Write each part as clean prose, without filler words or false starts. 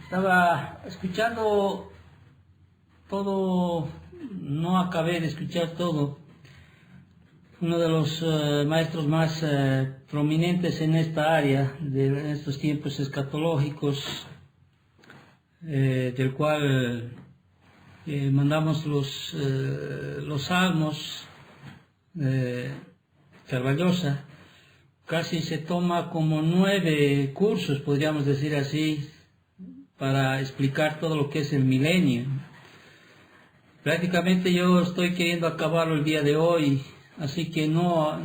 Estaba escuchando todo, no acabé de escuchar todo. Uno de los maestros más prominentes en esta área de estos tiempos escatológicos, del cual mandamos los salmos, Carballosa. Casi se toma como 9 cursos, podríamos decir así, para explicar todo lo que es el milenio. Prácticamente yo estoy queriendo acabarlo el día de hoy, así que no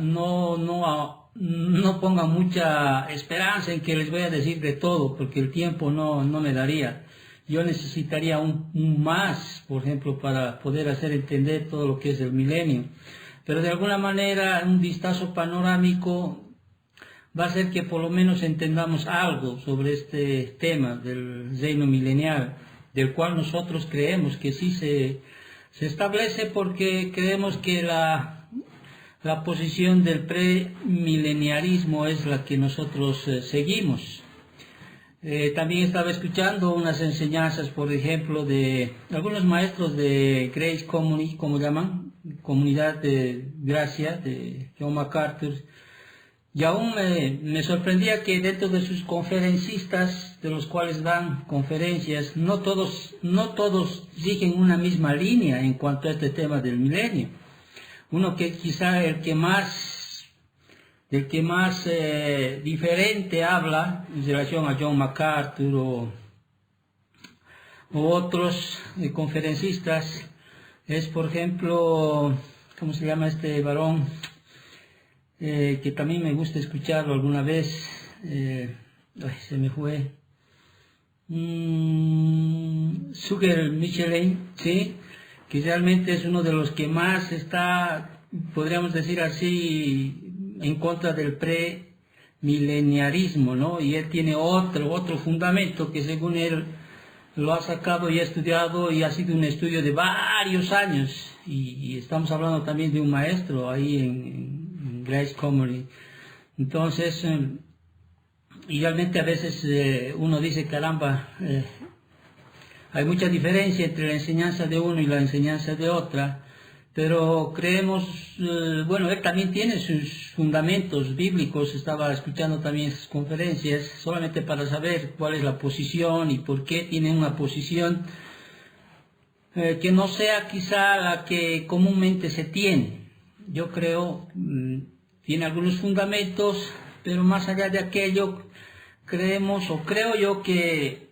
pongan mucha esperanza en que les voy a decir de todo, porque el tiempo no me daría. Yo necesitaría un más, por ejemplo, para poder hacer entender todo lo que es el milenio. Pero de alguna manera un vistazo panorámico va a hacer que por lo menos entendamos algo sobre este tema del reino milenial, del cual nosotros creemos que sí se establece, porque creemos que la posición del premileniarismo es la que nosotros seguimos. También estaba escuchando unas enseñanzas, por ejemplo, de algunos maestros de Grace Community, como llaman, Comunidad de Gracia, de John MacArthur. Y aún me sorprendía que dentro de sus conferencistas, de los cuales dan conferencias, no todos siguen una misma línea en cuanto a este tema del milenio. Uno que quizá el que más diferente habla en relación a John MacArthur o otros conferencistas es, por ejemplo, ¿cómo se llama este varón? Que también me gusta escucharlo alguna vez, se me fue, Sugar Michelin, ¿sí? Que realmente es uno de los que más está, podríamos decir así, en contra del premileniarismo, ¿no? Y él tiene otro fundamento que según él lo ha sacado y ha estudiado, y ha sido un estudio de varios años, y estamos hablando también de un maestro ahí en Grace Comedy. Entonces, y realmente a veces uno dice, caramba, hay mucha diferencia entre la enseñanza de uno y la enseñanza de otra, pero creemos, bueno, él también tiene sus fundamentos bíblicos. Estaba escuchando también sus conferencias solamente para saber cuál es la posición y por qué tiene una posición que no sea quizá la que comúnmente se tiene. Yo creo, tiene algunos fundamentos, pero más allá de aquello, creemos, o creo yo, que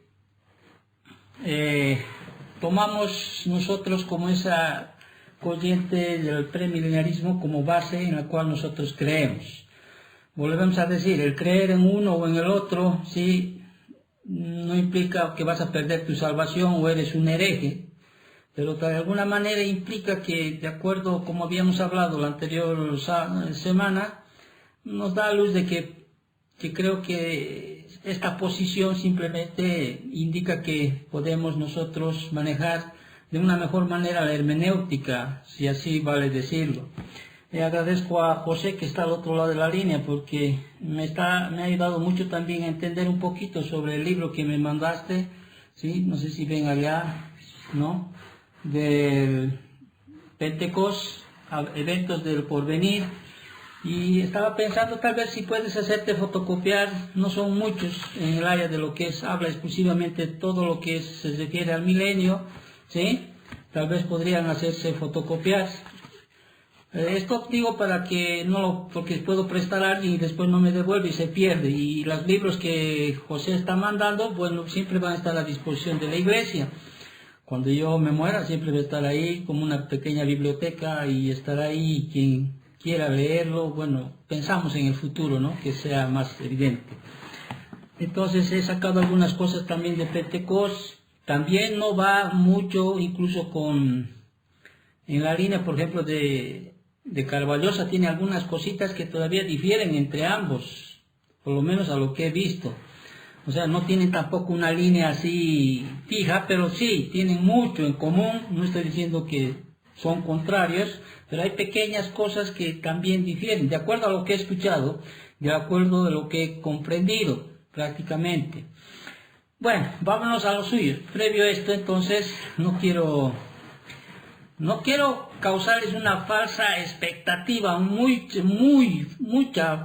tomamos nosotros como esa corriente del premileniarismo como base en la cual nosotros creemos. Volvemos a decir, el creer en uno o en el otro, sí, no implica que vas a perder tu salvación o eres un hereje, pero de alguna manera implica que, de acuerdo como habíamos hablado la anterior semana, nos da a luz de que creo que esta posición simplemente indica que podemos nosotros manejar de una mejor manera la hermenéutica, si así vale decirlo. Agradezco a José, que está al otro lado de la línea, porque me ha ayudado mucho también a entender un poquito sobre el libro que me mandaste, ¿sí? No sé si ven allá, ¿no? Del Pentecostés, eventos del porvenir, y estaba pensando tal vez si puedes hacerte fotocopiar. No son muchos en el área de lo que es, habla exclusivamente todo lo que se refiere al milenio, ¿sí? Tal vez podrían hacerse fotocopiar. Esto digo para que porque puedo prestar a alguien y después no me devuelve y se pierde. Y los libros que José está mandando, bueno, siempre van a estar a disposición de la iglesia. Cuando yo me muera, siempre va a estar ahí como una pequeña biblioteca, y estará ahí quien quiera leerlo. Bueno, pensamos en el futuro, ¿no? Que sea más evidente. Entonces he sacado algunas cosas también de Pentecostés. También no va mucho, incluso en la línea, por ejemplo, de Carballosa, tiene algunas cositas que todavía difieren entre ambos, por lo menos a lo que he visto. O sea, no tienen tampoco una línea así fija, pero sí, tienen mucho en común. No estoy diciendo que son contrarios, pero hay pequeñas cosas que también difieren, de acuerdo a lo que he escuchado, de acuerdo a lo que he comprendido prácticamente. Bueno, vámonos a lo suyo. Previo a esto, entonces, no quiero causarles una falsa expectativa, mucha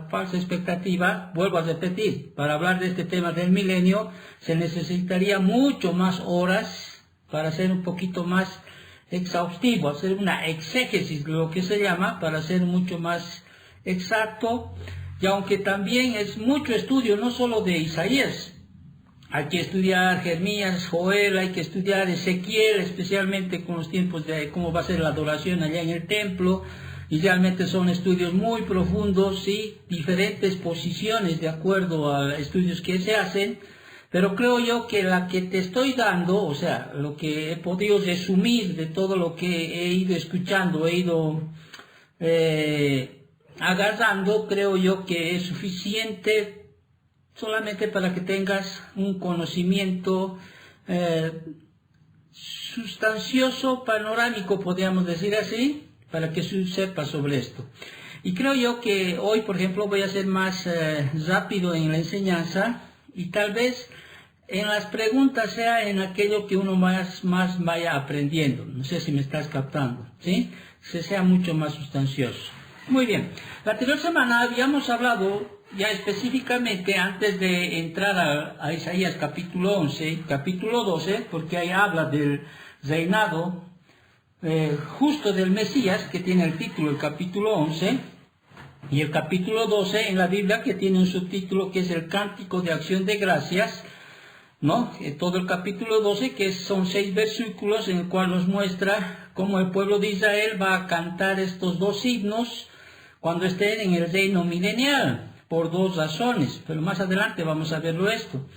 falsa expectativa. Vuelvo a repetir, para hablar de este tema del milenio se necesitaría mucho más horas para ser un poquito más exhaustivo, hacer una exégesis, lo que se llama, para ser mucho más exacto. Y aunque también es mucho estudio, no solo de Isaías, hay que estudiar Jeremías, Joel, hay que estudiar Ezequiel, especialmente con los tiempos de cómo va a ser la adoración allá en el templo, y realmente son estudios muy profundos y diferentes posiciones de acuerdo a estudios que se hacen, pero creo yo que la que te estoy dando, o sea, lo que he podido resumir de todo lo que he ido escuchando, he ido agarrando, creo yo que es suficiente solamente para que tengas un conocimiento sustancioso, panorámico, podríamos decir así, para que sepas sobre esto. Y creo yo que hoy, por ejemplo, voy a ser más rápido en la enseñanza y tal vez en las preguntas sea en aquello que uno más vaya aprendiendo. No sé si me estás captando, ¿sí? Que sea mucho más sustancioso. Muy bien. La anterior semana habíamos hablado ya específicamente, antes de entrar a Isaías capítulo 11, capítulo 12, porque ahí habla del reinado justo del Mesías, que tiene el título el capítulo 11, y el capítulo 12 en la Biblia, que tiene un subtítulo que es el Cántico de Acción de Gracias, ¿no? Todo el capítulo 12, que son 6 versículos en el cual nos muestra cómo el pueblo de Israel va a cantar estos dos himnos cuando estén en el reino milenial, por dos razones, pero más adelante vamos a verlo esto.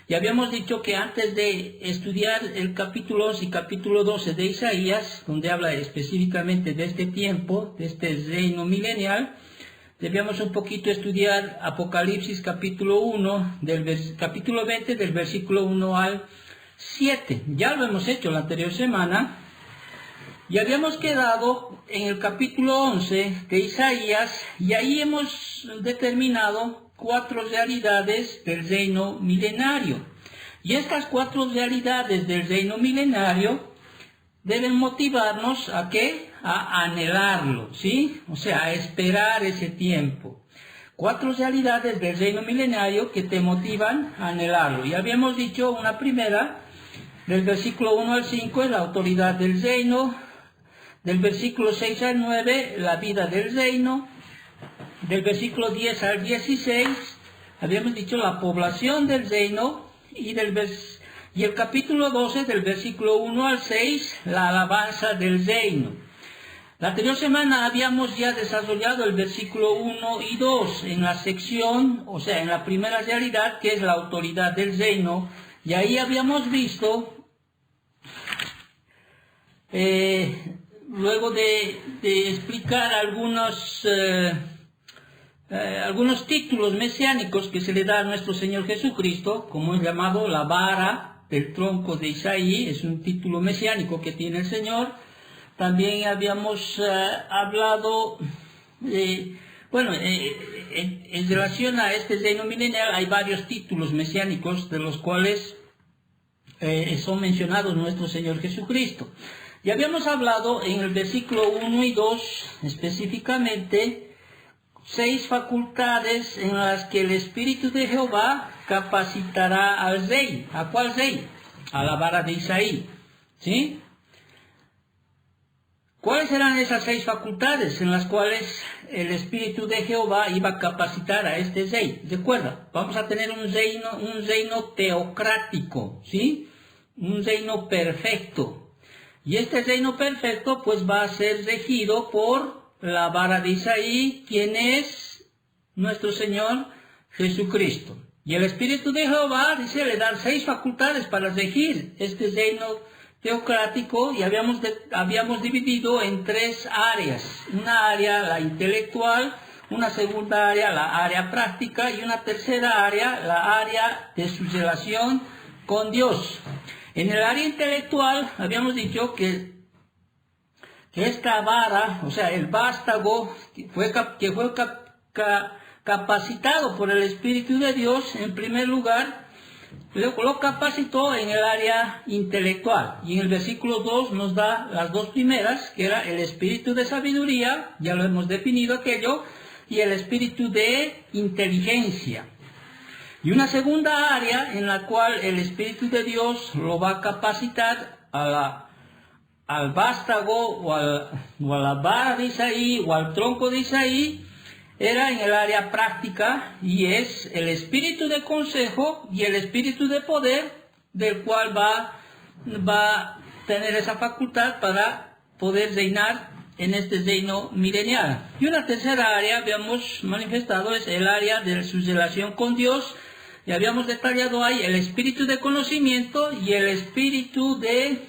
Y habíamos dicho que antes de estudiar el capítulo 11 y capítulo 12 de Isaías, donde habla específicamente de este tiempo, de este reino milenial, debíamos un poquito estudiar Apocalipsis capítulo 1, capítulo 20, del versículo 1 al 7. Ya lo hemos hecho la anterior semana, y habíamos quedado en el capítulo 11 de Isaías, y ahí hemos determinado 4 realidades del reino milenario. Y estas 4 realidades del reino milenario deben motivarnos ¿a qué? A anhelarlo, ¿sí? O sea, a esperar ese tiempo. 4 realidades del reino milenario que te motivan a anhelarlo. Y habíamos dicho una primera, del versículo 1 al 5, es la autoridad del reino. Del versículo 6 al 9, la vida del reino. Del versículo 10 al 16, habíamos dicho la población del reino. Y el capítulo 12, del versículo 1 al 6, la alabanza del reino. La anterior semana habíamos ya desarrollado el versículo 1 y 2 en la sección, o sea, en la primera realidad, que es la autoridad del reino. Y ahí habíamos visto, luego de explicar algunos títulos mesiánicos que se le da a nuestro Señor Jesucristo, como es llamado la vara del tronco de Isaí, es un título mesiánico que tiene el Señor. También habíamos hablado, en relación a este reino milenial hay varios títulos mesiánicos de los cuales son mencionados nuestro Señor Jesucristo. Y habíamos hablado en el versículo 1 y 2 específicamente 6 facultades en las que el Espíritu de Jehová capacitará al rey. ¿A cuál rey? A la vara de Isaí, ¿sí? ¿Cuáles eran esas 6 facultades en las cuales el Espíritu de Jehová iba a capacitar a este rey? Recuerda, vamos a tener un reino teocrático, ¿sí? Un reino perfecto. Y este reino perfecto pues va a ser regido por la vara de Isaí, quien es nuestro Señor Jesucristo. Y el Espíritu de Jehová, dice, le dan 6 facultades para regir este reino teocrático, y habíamos dividido en 3 áreas. Una área, la intelectual; una segunda área, la área práctica; y una tercera área, la área de su relación con Dios. En el área intelectual habíamos dicho que esta vara, o sea, el vástago, que fue capacitado por el Espíritu de Dios, en primer lugar, lo capacitó en el área intelectual. Y en el versículo 2 nos da las dos primeras, que era el espíritu de sabiduría, ya lo hemos definido aquello, y el espíritu de inteligencia. Y una segunda área en la cual el Espíritu de Dios lo va a capacitar al vástago o a la vara de Isaí o al tronco de Isaí, era en el área práctica, y es el espíritu de consejo y el espíritu de poder, del cual va a tener esa facultad para poder reinar en este reino milenial. Y una tercera área, habíamos manifestado, es el área de su relación con Dios, y habíamos detallado ahí el espíritu de conocimiento y el espíritu de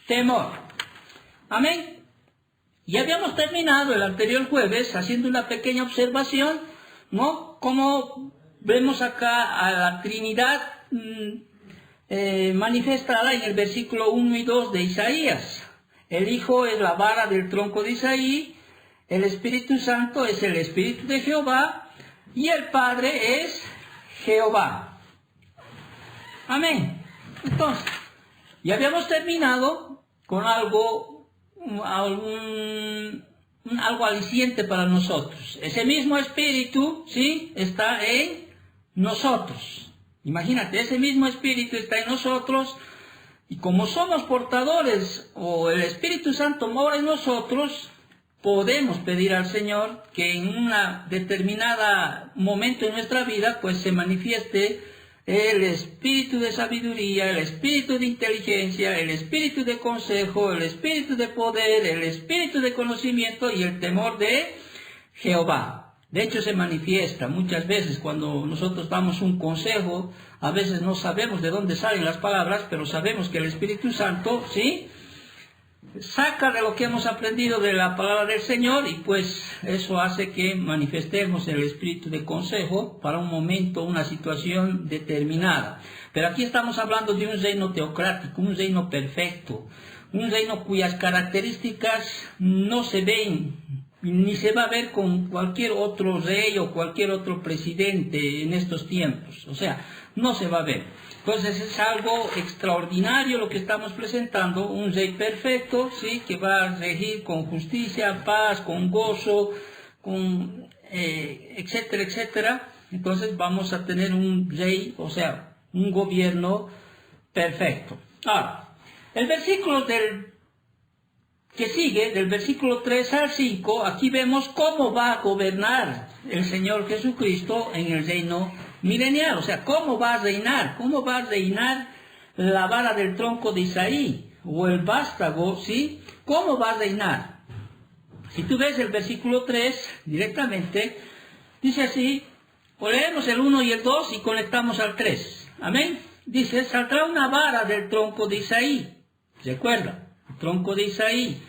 temor. Amén. Y habíamos terminado el anterior jueves haciendo una pequeña observación, ¿no? Como vemos acá a la Trinidad manifestada en el versículo 1 y 2 de Isaías. El Hijo es la vara del tronco de Isaí, el Espíritu Santo es el Espíritu de Jehová, y el Padre es Jehová. Amén. Entonces, ya habíamos terminado con algo aliciente para nosotros. Ese mismo espíritu, ¿sí?, está en nosotros. Imagínate, ese mismo espíritu está en nosotros, y como somos portadores, o el Espíritu Santo mora en nosotros, podemos pedir al Señor que en un determinado momento en nuestra vida, pues se manifieste el espíritu de sabiduría, el espíritu de inteligencia, el espíritu de consejo, el espíritu de poder, el espíritu de conocimiento y el temor de Jehová. De hecho, se manifiesta muchas veces cuando nosotros damos un consejo. A veces no sabemos de dónde salen las palabras, pero sabemos que el Espíritu Santo, ¿sí?, saca de lo que hemos aprendido de la palabra del Señor, y pues eso hace que manifestemos el espíritu de consejo para un momento, una situación determinada. Pero aquí estamos hablando de un reino teocrático, un reino perfecto, un reino cuyas características no se ven, ni se va a ver con cualquier otro rey o cualquier otro presidente en estos tiempos. O sea, no se va a ver. Entonces es algo extraordinario lo que estamos presentando, un rey perfecto, ¿sí?, que va a regir con justicia, paz, con gozo, con etcétera, etcétera. Entonces vamos a tener un rey, o sea, un gobierno perfecto. Ahora, el versículo que sigue, del versículo 3 al 5, aquí vemos cómo va a gobernar el Señor Jesucristo en el reino milenial. O sea, cómo va a reinar la vara del tronco de Isaí, o el vástago, ¿sí? ¿Cómo va a reinar? Si tú ves el versículo 3 directamente, dice así, o leemos el 1 y el 2 y conectamos al 3. Amén. Dice, saldrá una vara del tronco de Isaí. ¿Recuerda? El tronco de Isaí.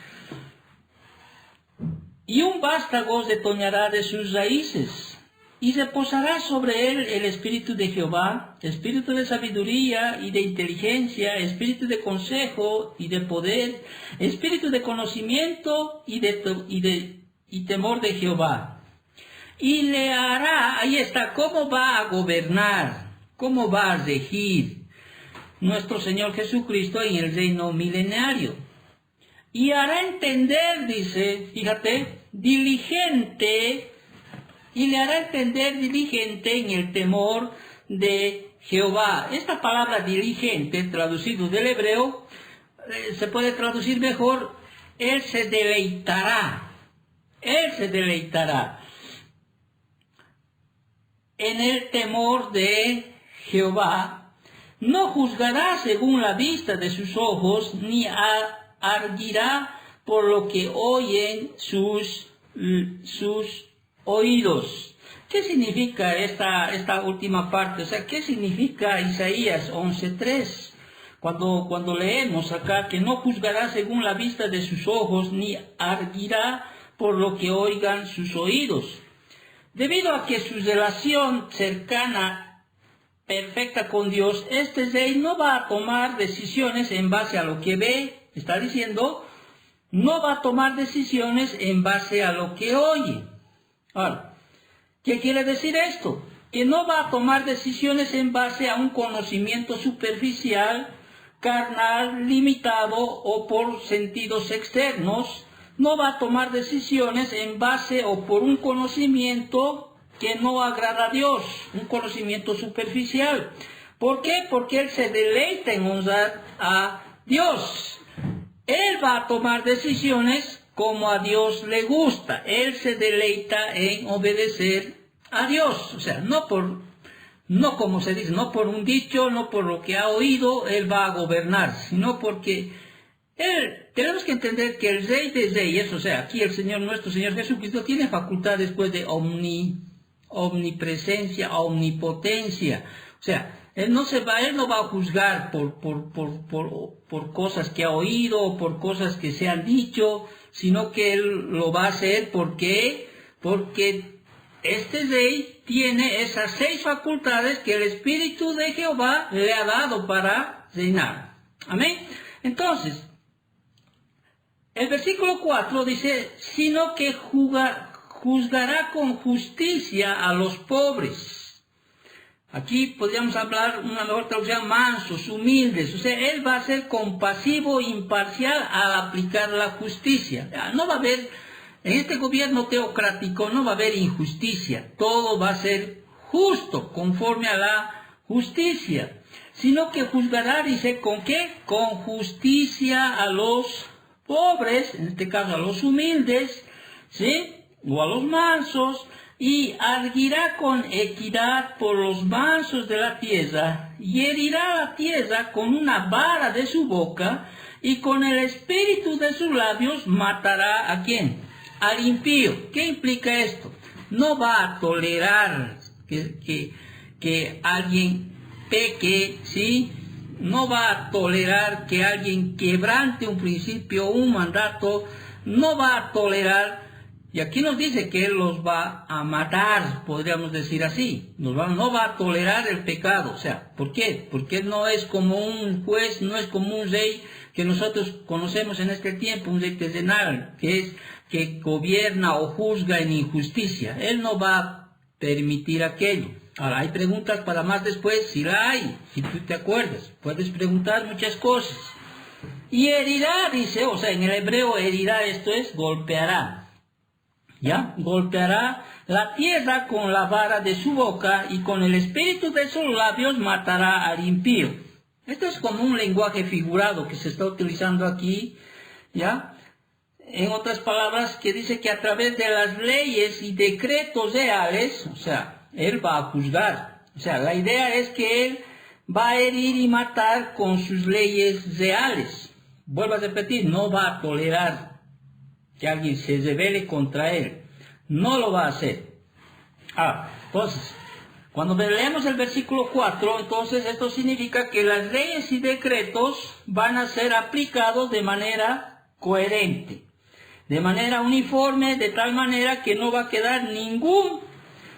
Y un vástago detoñará de sus raíces, y reposará sobre él el espíritu de Jehová, espíritu de sabiduría y de inteligencia, espíritu de consejo y de poder, espíritu de conocimiento y temor de Jehová. Y le hará, ahí está, cómo va a gobernar, cómo va a regir nuestro Señor Jesucristo en el reino milenario. Y hará entender, dice, fíjate, diligente, y le hará entender diligente en el temor de Jehová. Esta palabra diligente, traducido del hebreo, se puede traducir mejor, él se deleitará. Él se deleitará en el temor de Jehová. No juzgará según la vista de sus ojos, ni arguirá por lo que oyen sus oídos. ¿Qué significa esta última parte? O sea, ¿qué significa Isaías 11:3? Cuando leemos acá que no juzgará según la vista de sus ojos, ni arguirá por lo que oigan sus oídos. Debido a que su relación cercana, perfecta con Dios, este rey no va a tomar decisiones en base a lo que ve, está diciendo, no va a tomar decisiones en base a lo que oye. Ahora, ¿qué quiere decir esto? que no va a tomar decisiones en base a un conocimiento superficial, carnal, limitado o por sentidos externos. No va a tomar decisiones en base o por un conocimiento que no agrada a Dios, un conocimiento superficial. ¿Por qué? Porque él se deleita en honrar a Dios. Él va a tomar decisiones como a Dios le gusta. Él se deleita en obedecer a Dios. O sea, no como se dice, no por un dicho, no por lo que ha oído, él va a gobernar, sino porque tenemos que entender que el Rey de Reyes, o sea, aquí el Señor, nuestro Señor Jesucristo, tiene facultad después de omnipresencia, omnipotencia. O sea, él no va a juzgar por cosas que ha oído o por cosas que se han dicho, sino que él lo va a hacer porque este rey tiene esas 6 facultades que el Espíritu de Jehová le ha dado para reinar. Amén. Entonces, el versículo 4 dice, sino que juzgará con justicia a los pobres. Aquí podríamos hablar, una mejor traducción, mansos, humildes. O sea, él va a ser compasivo e imparcial al aplicar la justicia. No va a haber, en este gobierno teocrático no va a haber injusticia. Todo va a ser justo, conforme a la justicia. Sino que juzgará, dice, ¿con qué? Con justicia a los pobres, en este caso a los humildes, ¿sí? O a los mansos, y arguirá con equidad por los mansos de la tierra, y herirá la tierra con una vara de su boca, y con el espíritu de sus labios matará ¿a quién? Al impío. ¿Qué implica esto? No va a tolerar que alguien peque, ¿sí? No va a tolerar que alguien quebrante un principio, un mandato, no va a tolerar. Y aquí nos dice que Él los va a matar, podríamos decir así. No va a tolerar el pecado. O sea, ¿por qué? Porque Él no es como un juez, no es como un rey que nosotros conocemos en este tiempo, un rey terrenal, que gobierna o juzga en injusticia. Él no va a permitir aquello. Ahora, hay preguntas para más después, si la hay, si tú te acuerdas. Puedes preguntar muchas cosas. Y herirá, dice, o sea, en el hebreo herirá, esto es, golpeará. ¿Ya? Golpeará la tierra con la vara de su boca y con el espíritu de sus labios matará al impío. Esto es como un lenguaje figurado que se está utilizando aquí, ¿ya? En otras palabras, que dice que a través de las leyes y decretos reales, o sea, Él va a juzgar. O sea, la idea es que Él va a herir y matar con sus leyes reales. Vuelvo a repetir, no va a tolerar que alguien se rebele contra él. No lo va a hacer. Entonces, cuando leemos el versículo 4, entonces esto significa que las leyes y decretos van a ser aplicados de manera coherente, de manera uniforme, de tal manera que no va a quedar ningún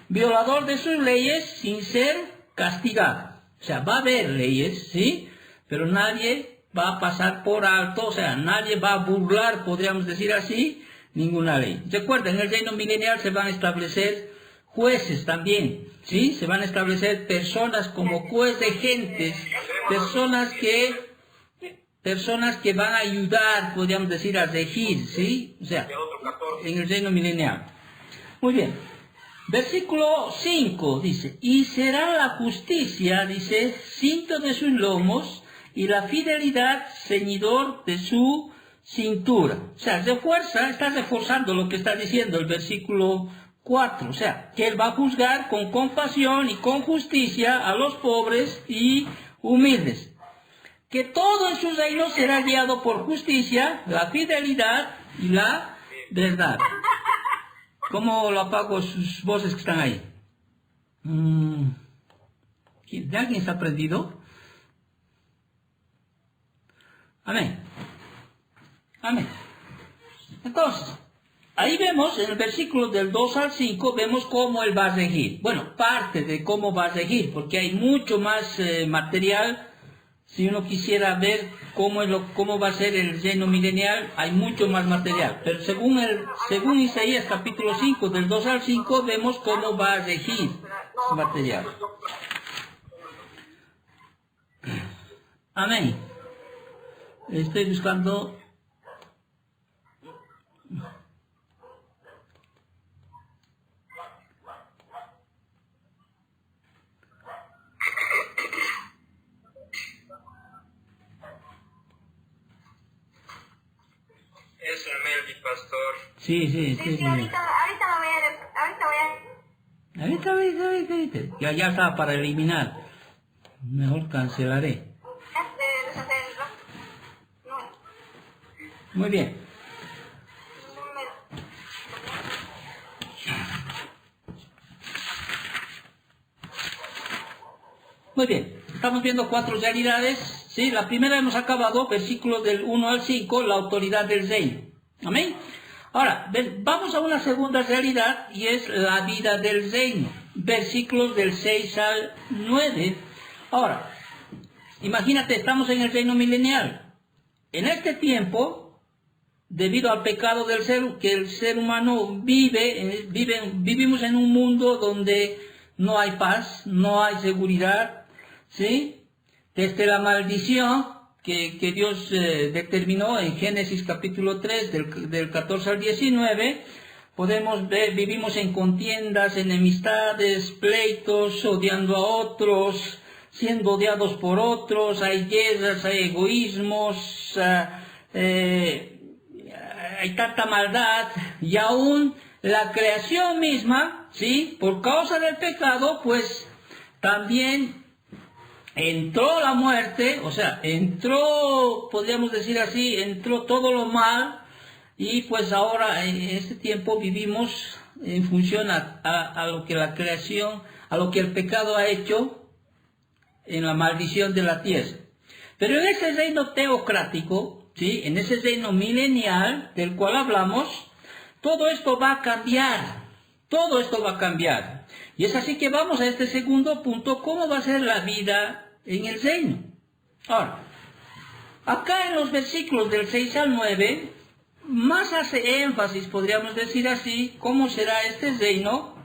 violador de sus leyes sin ser castigado. O sea, va a haber leyes, ¿sí? Pero nadie va a pasar por alto, o sea, nadie va a burlar, podríamos decir así, ninguna ley. Recuerden, en el reino milenial se van a establecer jueces también, ¿sí? Se van a establecer personas como juez de gentes, personas que van a ayudar, podríamos decir, a regir, ¿sí? O sea, en el reino milenial. Muy bien. Versículo 5 dice, y será la justicia, dice, cinto de sus lomos, y la fidelidad ceñidor de su cintura. O sea, está reforzando lo que está diciendo el versículo 4. O sea, que Él va a juzgar con compasión y con justicia a los pobres y humildes. Que todo en su reino será guiado por justicia, la fidelidad y la verdad. ¿Cómo lo apago sus voces que están ahí? ¿De alguien está prendido? Amén. Amén. Entonces, ahí vemos, en el versículo del 2 al 5, vemos cómo Él va a regir. Bueno, parte de cómo va a regir, porque hay mucho más material. Si uno quisiera ver cómo va a ser el reino milenial, hay mucho más material. Pero según Isaías capítulo 5, del 2 al 5, vemos cómo va a regir. material. Amén. Estoy buscando. Eso, Melvin, pastor. Sí, ahorita. Ya está para eliminar. Mejor cancelaré. Muy bien. Muy bien. Estamos viendo 4 realidades. ¿Sí? La primera hemos acabado, versículos del 1 al 5, la autoridad del reino. Amén. Ahora, vamos a una segunda realidad y es la vida del reino. Versículos del 6 al 9. Ahora, imagínate, estamos en el reino milenial. En este tiempo, debido al pecado del que el ser humano vivimos en un mundo donde no hay paz, no hay seguridad, ¿sí? Desde la maldición que Dios determinó en Génesis capítulo 3, del 14 al 19, podemos ver, vivimos en contiendas, enemistades, pleitos, odiando a otros, siendo odiados por otros, hay guerras, hay egoísmos, hay tanta maldad, y aún la creación misma, ¿sí? Por causa del pecado, pues también entró la muerte, o sea, entró, podríamos decir así, entró todo lo mal, y pues ahora en este tiempo vivimos en función a lo que la creación, a lo que el pecado ha hecho en la maldición de la tierra. Pero en ese reino teocrático, ¿sí? En ese reino milenial del cual hablamos, todo esto va a cambiar. Todo esto va a cambiar. Y es así que vamos a este segundo punto, ¿cómo va a ser la vida en el reino? Ahora, acá en los versículos del 6 al 9, más hace énfasis, podríamos decir así, cómo será este reino.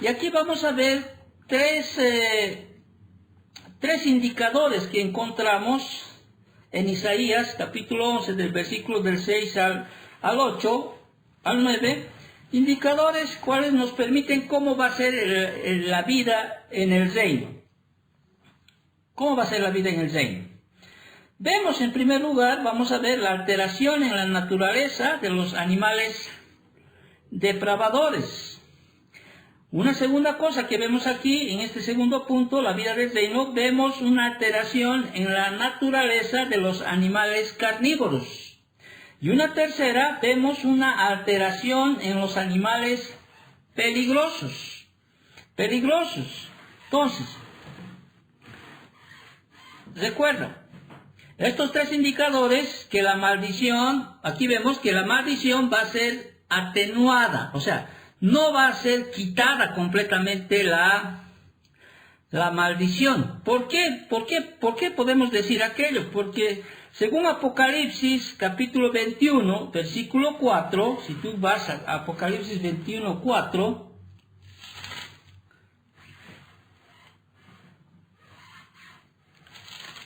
Y aquí vamos a ver tres indicadores que encontramos en Isaías capítulo 11, del versículo del 6 al 8, al 9, indicadores cuales nos permiten cómo va a ser la vida en el reino. ¿Cómo va a ser la vida en el reino? Vemos en primer lugar, vamos a ver la alteración en la naturaleza de los animales depravadores. Una segunda cosa que vemos aquí, en este segundo punto, la vida del reino, vemos una alteración en la naturaleza de los animales carnívoros. Y una tercera, vemos una alteración en los animales peligrosos. Entonces, recuerda, estos tres indicadores, que la maldición, aquí vemos que la maldición va a ser atenuada, o sea, no va a ser quitada completamente la maldición. ¿Por qué? ¿Por qué podemos decir aquello? Porque según Apocalipsis capítulo 21, versículo 4, si tú vas a Apocalipsis 21, 4,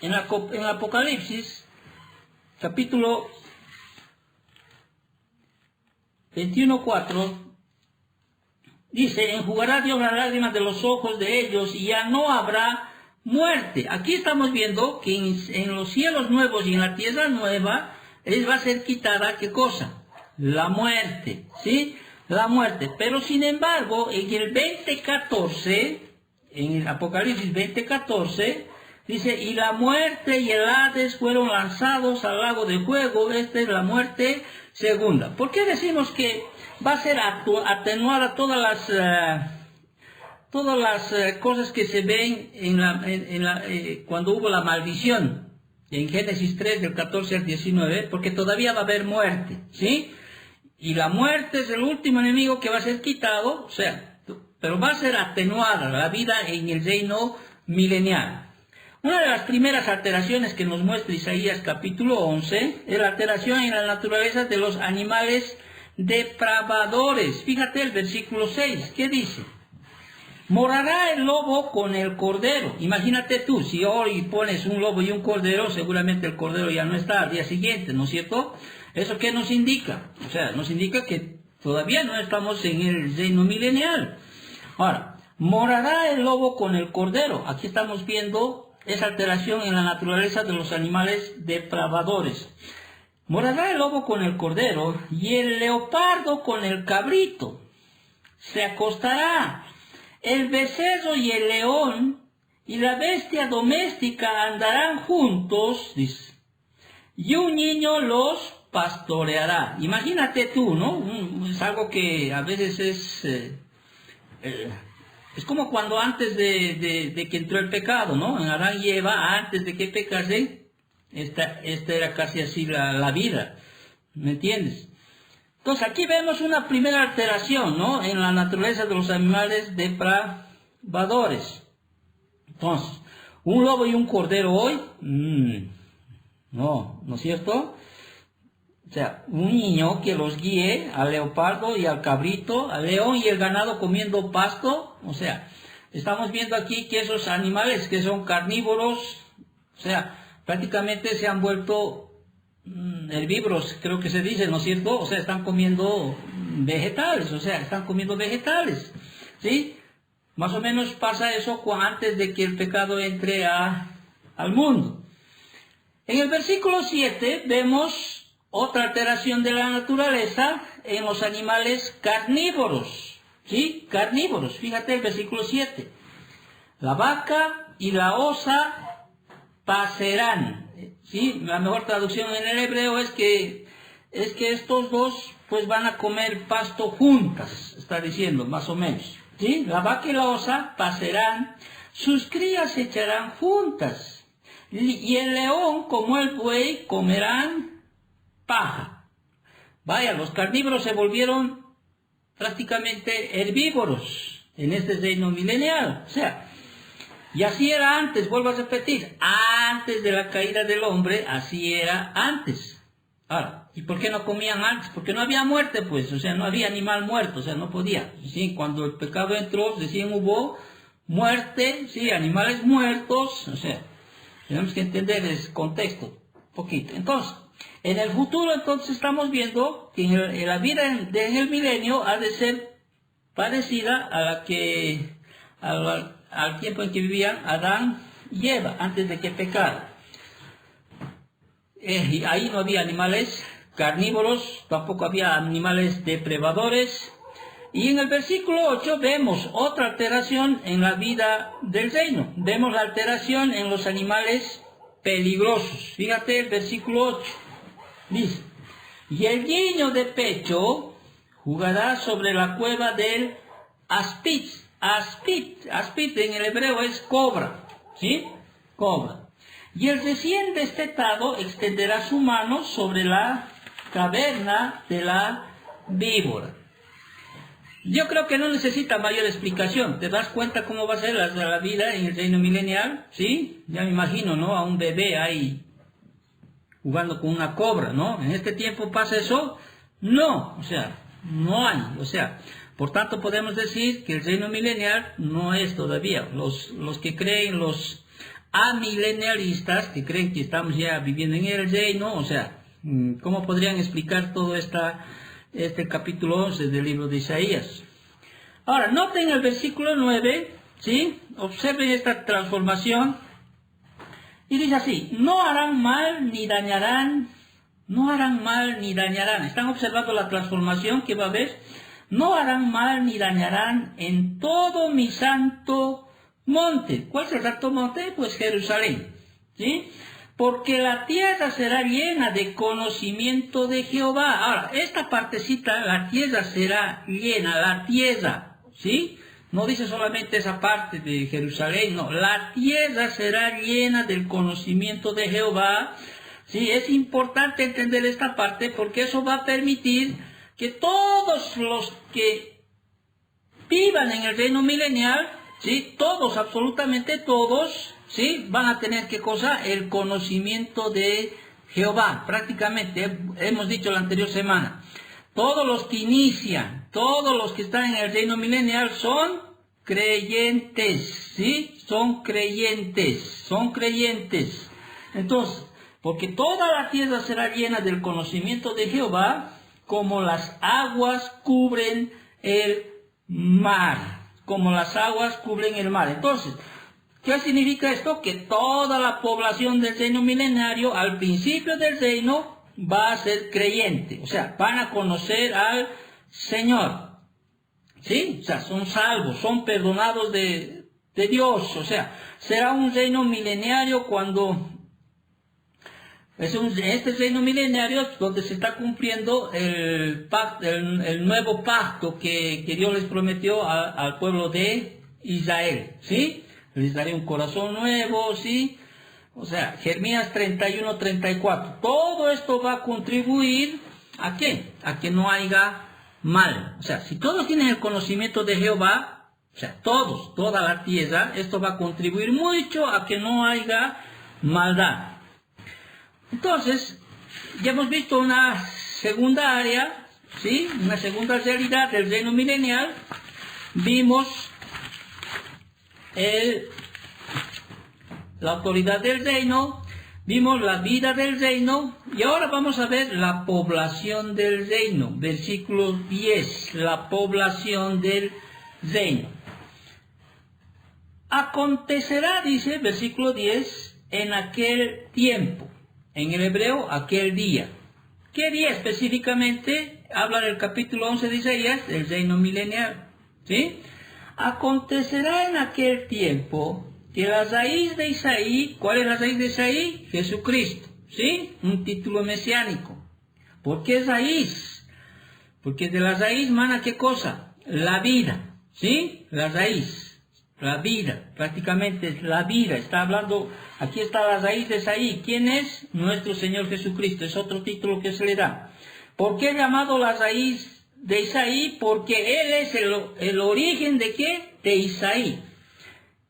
en Apocalipsis capítulo 21, 4, dice, enjugará Dios las lágrimas de los ojos de ellos y ya no habrá muerte. Aquí estamos viendo que en los cielos nuevos y en la tierra nueva, va a ser quitada, ¿qué cosa? La muerte, ¿sí? La muerte. Pero sin embargo, en el 20:14, en el Apocalipsis 20:14, dice, y la muerte y el Hades fueron lanzados al lago de fuego. Esta es la muerte segunda. ¿Por qué decimos que va a ser atenuada todas las cosas que se ven cuando hubo la maldición en Génesis 3 del 14 al 19? Porque todavía va a haber muerte, ¿sí? Y la muerte es el último enemigo que va a ser quitado, o sea, pero va a ser atenuada la vida en el reino milenial. Una de las primeras alteraciones que nos muestra Isaías capítulo 11 es la alteración en la naturaleza de los animales depravadores. Fíjate el versículo 6, ¿qué dice? Morará el lobo con el cordero. Imagínate tú, si hoy pones un lobo y un cordero, seguramente el cordero ya no está al día siguiente, ¿no es cierto? ¿Eso qué nos indica? O sea, nos indica que todavía no estamos en el reino milenial. Ahora, morará el lobo con el cordero. Aquí estamos viendo esa alteración en la naturaleza de los animales depravadores. Morará el lobo con el cordero y el leopardo con el cabrito. Se acostará el becerro y el león y la bestia doméstica andarán juntos, dice, y un niño los pastoreará. Imagínate tú, ¿no? Es algo que a veces es como cuando antes de que entró el pecado, ¿no? En Adán y Eva, antes de que pecase, esta era casi así la vida, ¿me entiendes? Entonces aquí vemos una primera alteración, ¿no? En la naturaleza de los animales depravadores. Entonces, un lobo y un cordero hoy, ¿no es cierto? O sea, un niño que los guíe al leopardo y al cabrito, al león y el ganado comiendo pasto. O sea, estamos viendo aquí que esos animales que son carnívoros, o sea, prácticamente se han vuelto herbívoros, creo que se dice, ¿no es cierto? O sea, están comiendo vegetales, ¿sí? Más o menos pasa eso antes de que el pecado entre al mundo. En el versículo 7 vemos otra alteración de la naturaleza en los animales carnívoros, ¿sí? Carnívoros, fíjate el versículo 7. La vaca y la osa pacerán. Sí, la mejor traducción en el hebreo es que estos dos pues van a comer pasto juntas, está diciendo más o menos. ¿Sí? La vaca y la osa pacerán, sus crías se echarán juntas, y el león como el buey comerán paja. Vaya, los carnívoros se volvieron prácticamente herbívoros en este reino milenial. O sea, y así era antes, vuelvo a repetir, antes de la caída del hombre, así era antes. Ahora, ¿y por qué no comían antes? Porque no había muerte, pues, o sea, no había animal muerto, o sea, no podía. ¿Sí? Cuando el pecado entró, recién hubo muerte, sí, animales muertos, o sea, tenemos que entender ese contexto un poquito. Entonces, en el futuro, entonces, estamos viendo que en la vida del milenio ha de ser parecida a la que al tiempo en que vivían Adán y Eva, antes de que pecara. Y ahí no había animales carnívoros, tampoco había animales depredadores. Y en el versículo 8 vemos otra alteración en la vida del reino. Vemos la alteración en los animales peligrosos. Fíjate el versículo 8. Dice, y el niño de pecho jugará sobre la cueva del aspid. Aspid en el hebreo es cobra, ¿sí? Cobra. Y el recién destetado extenderá su mano sobre la caverna de la víbora. Yo creo que no necesita mayor explicación. ¿Te das cuenta cómo va a ser la vida en el reino milenial? ¿Sí? Ya me imagino, ¿no? A un bebé ahí jugando con una cobra, ¿no? ¿En este tiempo pasa eso? No, o sea, no hay, o sea... Por tanto, podemos decir que el reino milenial no es todavía. Los que creen, los amilenialistas, que creen que estamos ya viviendo en el reino, o sea, ¿cómo podrían explicar todo este capítulo 11 del libro de Isaías? Ahora, noten el versículo 9, ¿sí? Observen esta transformación. Y dice así, no harán mal ni dañarán. ¿Están observando la transformación que va a haber? No harán mal ni dañarán en todo mi santo monte. ¿Cuál es el santo monte? Pues Jerusalén, ¿sí? Porque la tierra será llena de conocimiento de Jehová. Ahora, esta partecita, la tierra será llena, la tierra, ¿sí? No dice solamente esa parte de Jerusalén, no. La tierra será llena del conocimiento de Jehová. Sí, es importante entender esta parte porque eso va a permitir que todos los que vivan en el reino milenial, ¿sí? Todos, absolutamente todos, ¿sí? Van a tener, ¿qué cosa? El conocimiento de Jehová. Prácticamente, hemos dicho la anterior semana, todos los que inician, todos los que están en el reino milenial son creyentes, ¿sí? Son creyentes, son creyentes. Entonces, porque toda la tierra será llena del conocimiento de Jehová, como las aguas cubren el mar, como las aguas cubren el mar. Entonces, ¿qué significa esto? Que toda la población del reino milenario, al principio del reino, va a ser creyente. O sea, van a conocer al Señor. ¿Sí? O sea, son salvos, son perdonados de Dios. O sea, será un reino milenario cuando... este reino milenario donde se está cumpliendo el nuevo pacto que Dios les prometió al pueblo de Israel. ¿Sí? Les daré un corazón nuevo, ¿sí? O sea, Jeremías 31-34. Todo esto va a contribuir ¿a qué? A que no haya mal. O sea, si todos tienen el conocimiento de Jehová, o sea, todos, toda la tierra, esto va a contribuir mucho a que no haya maldad. Entonces, ya hemos visto una segunda área, ¿sí? Una segunda realidad del reino milenial. Vimos la autoridad del reino, vimos la vida del reino, y ahora vamos a ver la población del reino. Versículo 10, la población del reino. Acontecerá, dice, versículo 10, en aquel tiempo. En el hebreo, aquel día. ¿Qué día específicamente? Habla del capítulo 11 de Isaías, del reino milenial. ¿Sí? Acontecerá en aquel tiempo que la raíz de Isaí, ¿cuál es la raíz de Isaí? Jesucristo. ¿Sí? Un título mesiánico. ¿Por qué raíz? Porque de la raíz mana, ¿qué cosa? La vida. ¿Sí? La raíz. La vida, prácticamente es la vida. Está hablando, aquí está la raíz de Isaí. ¿Quién es? Nuestro Señor Jesucristo. Es otro título que se le da. ¿Por qué llamado la raíz de Isaí? Porque Él es el origen de ¿qué? De Isaí.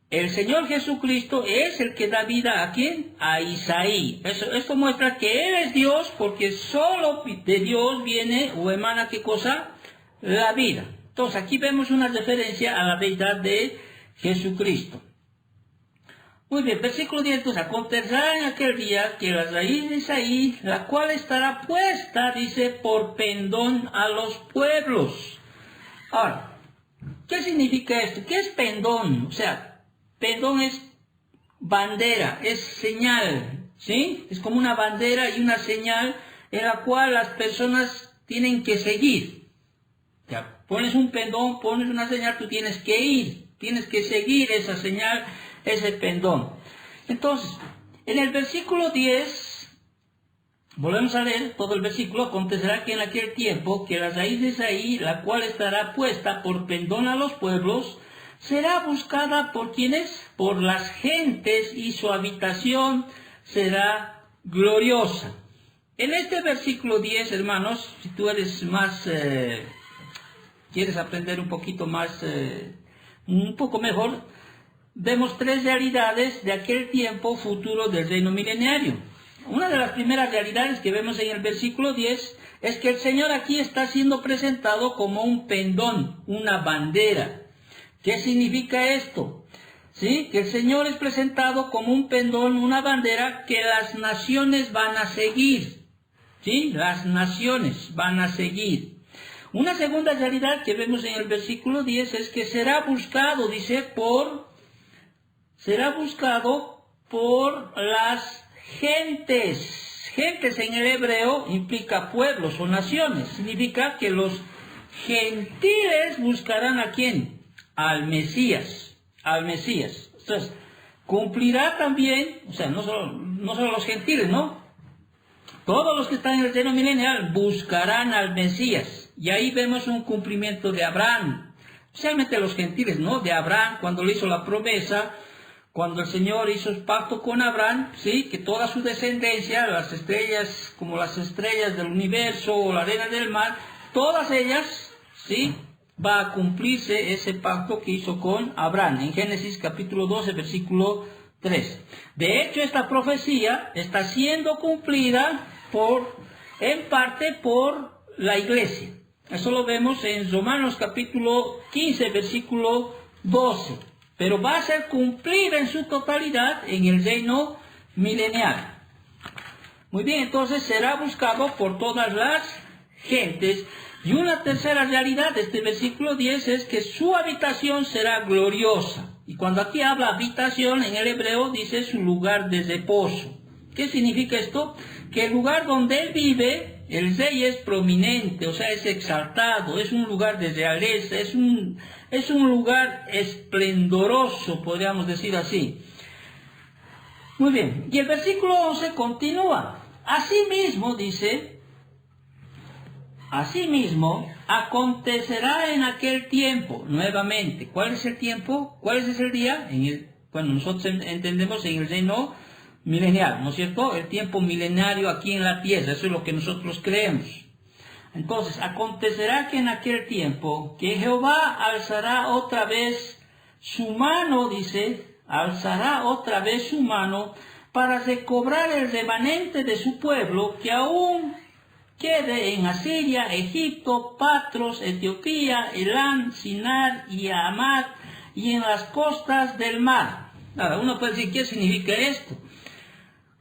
El Señor Jesucristo es el que da vida ¿a quién? A Isaí. Esto muestra que Él es Dios, porque solo de Dios viene o emana ¿qué cosa? La vida. Entonces aquí vemos una referencia a la deidad de Jesucristo. Muy bien, versículo 10. Entonces, acontecerá en aquel día que la raíz de Isaí, la cual estará puesta, dice, por pendón a los pueblos. Ahora, ¿qué significa esto? ¿Qué es pendón? O sea, pendón es bandera, es señal, ¿sí? Es como una bandera y una señal en la cual las personas tienen que seguir. Ya, pones un pendón, pones una señal, tú tienes que ir. Tienes que seguir esa señal, ese pendón. Entonces, en el versículo 10, volvemos a leer todo el versículo. Acontecerá que en aquel tiempo, que la raíz de Isaí, la cual estará puesta por pendón a los pueblos, será buscada por quienes, por las gentes, y su habitación será gloriosa. En este versículo 10, hermanos, si tú eres más, quieres aprender un poquito más, un poco mejor, vemos tres realidades de aquel tiempo futuro del reino milenario. Una de las primeras realidades que vemos en el versículo 10 es que el Señor aquí está siendo presentado como un pendón, una bandera. ¿Qué significa esto? ¿Sí? Que el Señor es presentado como un pendón, una bandera que las naciones van a seguir. ¿Sí? Las naciones van a seguir. Una segunda realidad que vemos en el versículo 10 es que será buscado, dice, será buscado por las gentes. Gentes en el hebreo implica pueblos o naciones. Significa que los gentiles buscarán ¿a quién? Al Mesías. Al Mesías. Entonces, cumplirá también, o sea, no solo los gentiles, ¿no? Todos los que están en el reino milenial buscarán al Mesías. Y ahí vemos un cumplimiento de Abraham, especialmente los gentiles, ¿no? De Abraham, cuando le hizo la promesa, cuando el Señor hizo el pacto con Abraham, ¿sí? Que toda su descendencia, las estrellas, como las estrellas del universo o la arena del mar, todas ellas, ¿sí? Va a cumplirse ese pacto que hizo con Abraham, en Génesis capítulo 12, versículo 3. De hecho, esta profecía está siendo cumplida en parte por la iglesia. Eso lo vemos en Romanos capítulo 15, versículo 12, pero va a ser cumplida en su totalidad en el reino milenial. Muy bien, entonces será buscado por todas las gentes. Y una tercera realidad de este versículo 10 es que su habitación será gloriosa. Y cuando aquí habla habitación, en el hebreo dice su lugar de reposo. ¿Qué significa esto? Que el lugar donde él vive, el rey es prominente, o sea, es exaltado, es un lugar de realeza, es un lugar esplendoroso, podríamos decir así. Muy bien, y el versículo 11 continúa. Asimismo, dice, asimismo, acontecerá en aquel tiempo, nuevamente. ¿Cuál es el tiempo? ¿Cuál es ese día? Bueno, nosotros entendemos en el reino milenial, ¿no es cierto? El tiempo milenario aquí en la tierra, eso es lo que nosotros creemos. Entonces, acontecerá que en aquel tiempo, que Jehová alzará otra vez su mano, dice, alzará otra vez su mano para recobrar el remanente de su pueblo que aún quede en Asiria, Egipto, Patros, Etiopía, Elán, Sinar y Hamat y en las costas del mar. Nada, uno puede decir, ¿qué significa esto?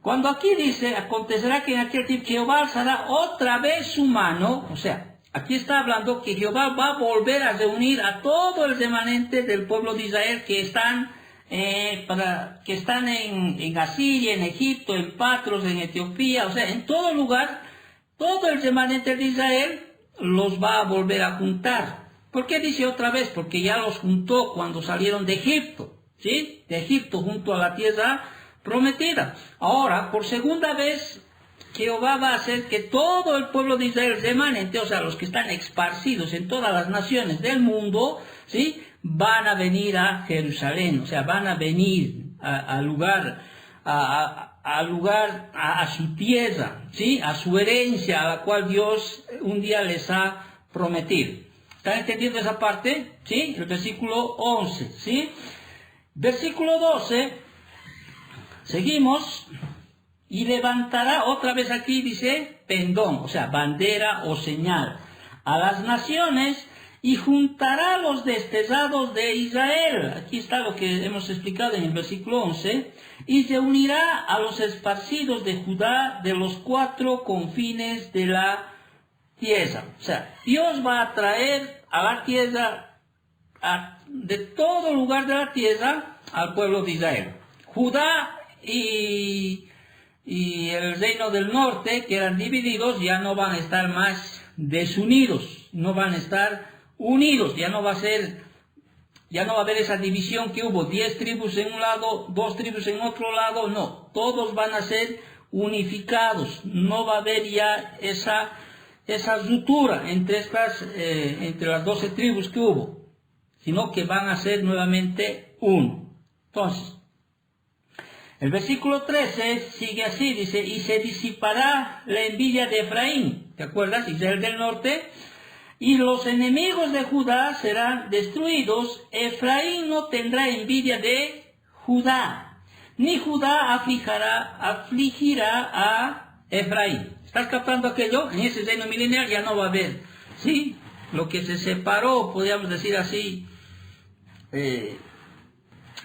Cuando aquí dice, acontecerá que en aquel tiempo Jehová alzará otra vez su mano, o sea, aquí está hablando que Jehová va a volver a reunir a todo el remanente del pueblo de Israel que están en Asiria, en Egipto, en Patros, en Etiopía, o sea, en todo lugar, todo el remanente de Israel los va a volver a juntar. ¿Por qué dice otra vez? Porque ya los juntó cuando salieron de Egipto, ¿sí? De Egipto junto a la tierra prometida. Ahora, por segunda vez, Jehová va a hacer que todo el pueblo de Israel remanente, o sea, los que están esparcidos en todas las naciones del mundo, ¿sí? Van a venir a Jerusalén, o sea, van a venir a su tierra, ¿sí? A su herencia, a la cual Dios un día les ha prometido. ¿Están entendiendo esa parte? ¿Sí? El versículo 11, ¿sí? Versículo 12. Seguimos, y levantará, otra vez aquí dice, pendón, o sea, bandera o señal, a las naciones y juntará los desterrados de Israel. Aquí está lo que hemos explicado en el versículo 11, y se unirá a los esparcidos de Judá de los 4 confines de la tierra. O sea, Dios va a traer a la tierra, de todo lugar de la tierra, al pueblo de Israel. Judá y el reino del norte, que eran divididos, ya no van a estar más desunidos, no van a estar unidos, ya no va a haber esa división que hubo, 10 tribus en un lado, 2 tribus en otro lado, no, todos van a ser unificados, no va a haber ya esa ruptura entre las 12 tribus que hubo, sino que van a ser nuevamente uno. Entonces, el versículo 13 sigue así, dice, y se disipará la envidia de Efraín, ¿te acuerdas? Israel del norte, y los enemigos de Judá serán destruidos. Efraín no tendrá envidia de Judá, ni Judá afligirá a Efraín. ¿Estás captando aquello? En ese reino milenial ya no va a haber, ¿sí? Lo que se separó, podríamos decir así,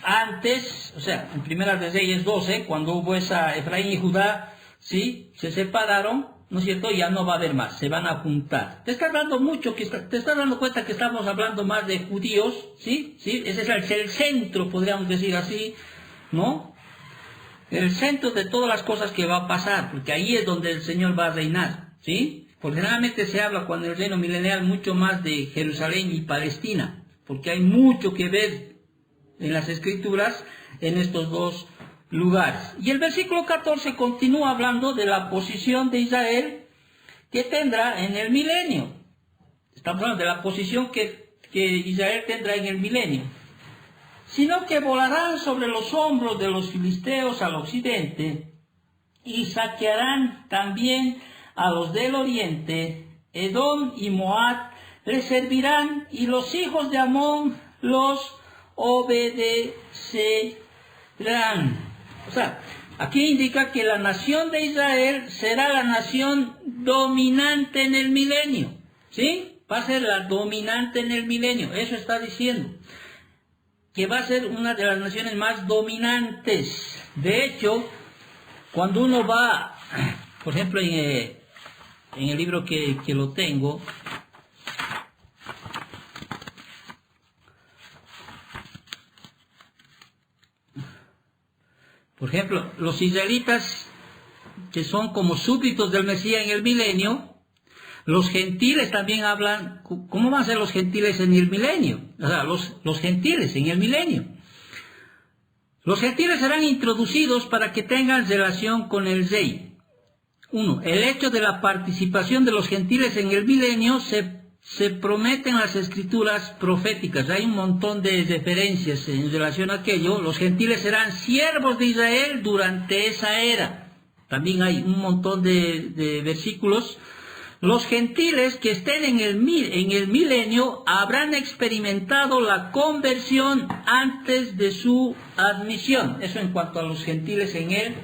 antes, o sea, en Primera de Reyes 12, cuando hubo esa Efraín y Judá, ¿sí? Se separaron, ¿no es cierto? Ya no va a haber más, se van a juntar. Te estás dando cuenta que estamos hablando más de judíos, ¿sí? ¿Sí? Ese es el centro, podríamos decir así, ¿no? El centro de todas las cosas que va a pasar, porque ahí es donde el Señor va a reinar, ¿sí? Porque generalmente se habla cuando el reino milenial mucho más de Jerusalén y Palestina, porque hay mucho que ver en las Escrituras en estos dos lugares. Y el versículo 14 continúa hablando de la posición de Israel que tendrá en el milenio. Estamos hablando de la posición que Israel tendrá en el milenio. Sino que volarán sobre los hombros de los filisteos al occidente y saquearán también a los del oriente. Edom y Moab les servirán y los hijos de Amón los obedecerán. O sea, aquí indica que la nación de Israel será la nación dominante en el milenio, ¿sí? Va a ser la dominante en el milenio, eso está diciendo. que va a ser una de las naciones más dominantes. De hecho, cuando uno va, por ejemplo, en el libro que lo tengo, por ejemplo, los israelitas, que son como súbditos del Mesías en el milenio, los gentiles también hablan. ¿Cómo van a ser los gentiles en el milenio? O sea, los gentiles en el milenio. Los gentiles serán introducidos para que tengan relación con el rey. Uno, el hecho de la participación de los gentiles en el milenio se promete en las escrituras proféticas. Hay un montón de referencias en relación a aquello. Los gentiles serán siervos de Israel durante esa era. También hay un montón de versículos. Los gentiles que estén en el milenio habrán experimentado la conversión antes de su admisión. Eso en cuanto a los gentiles en el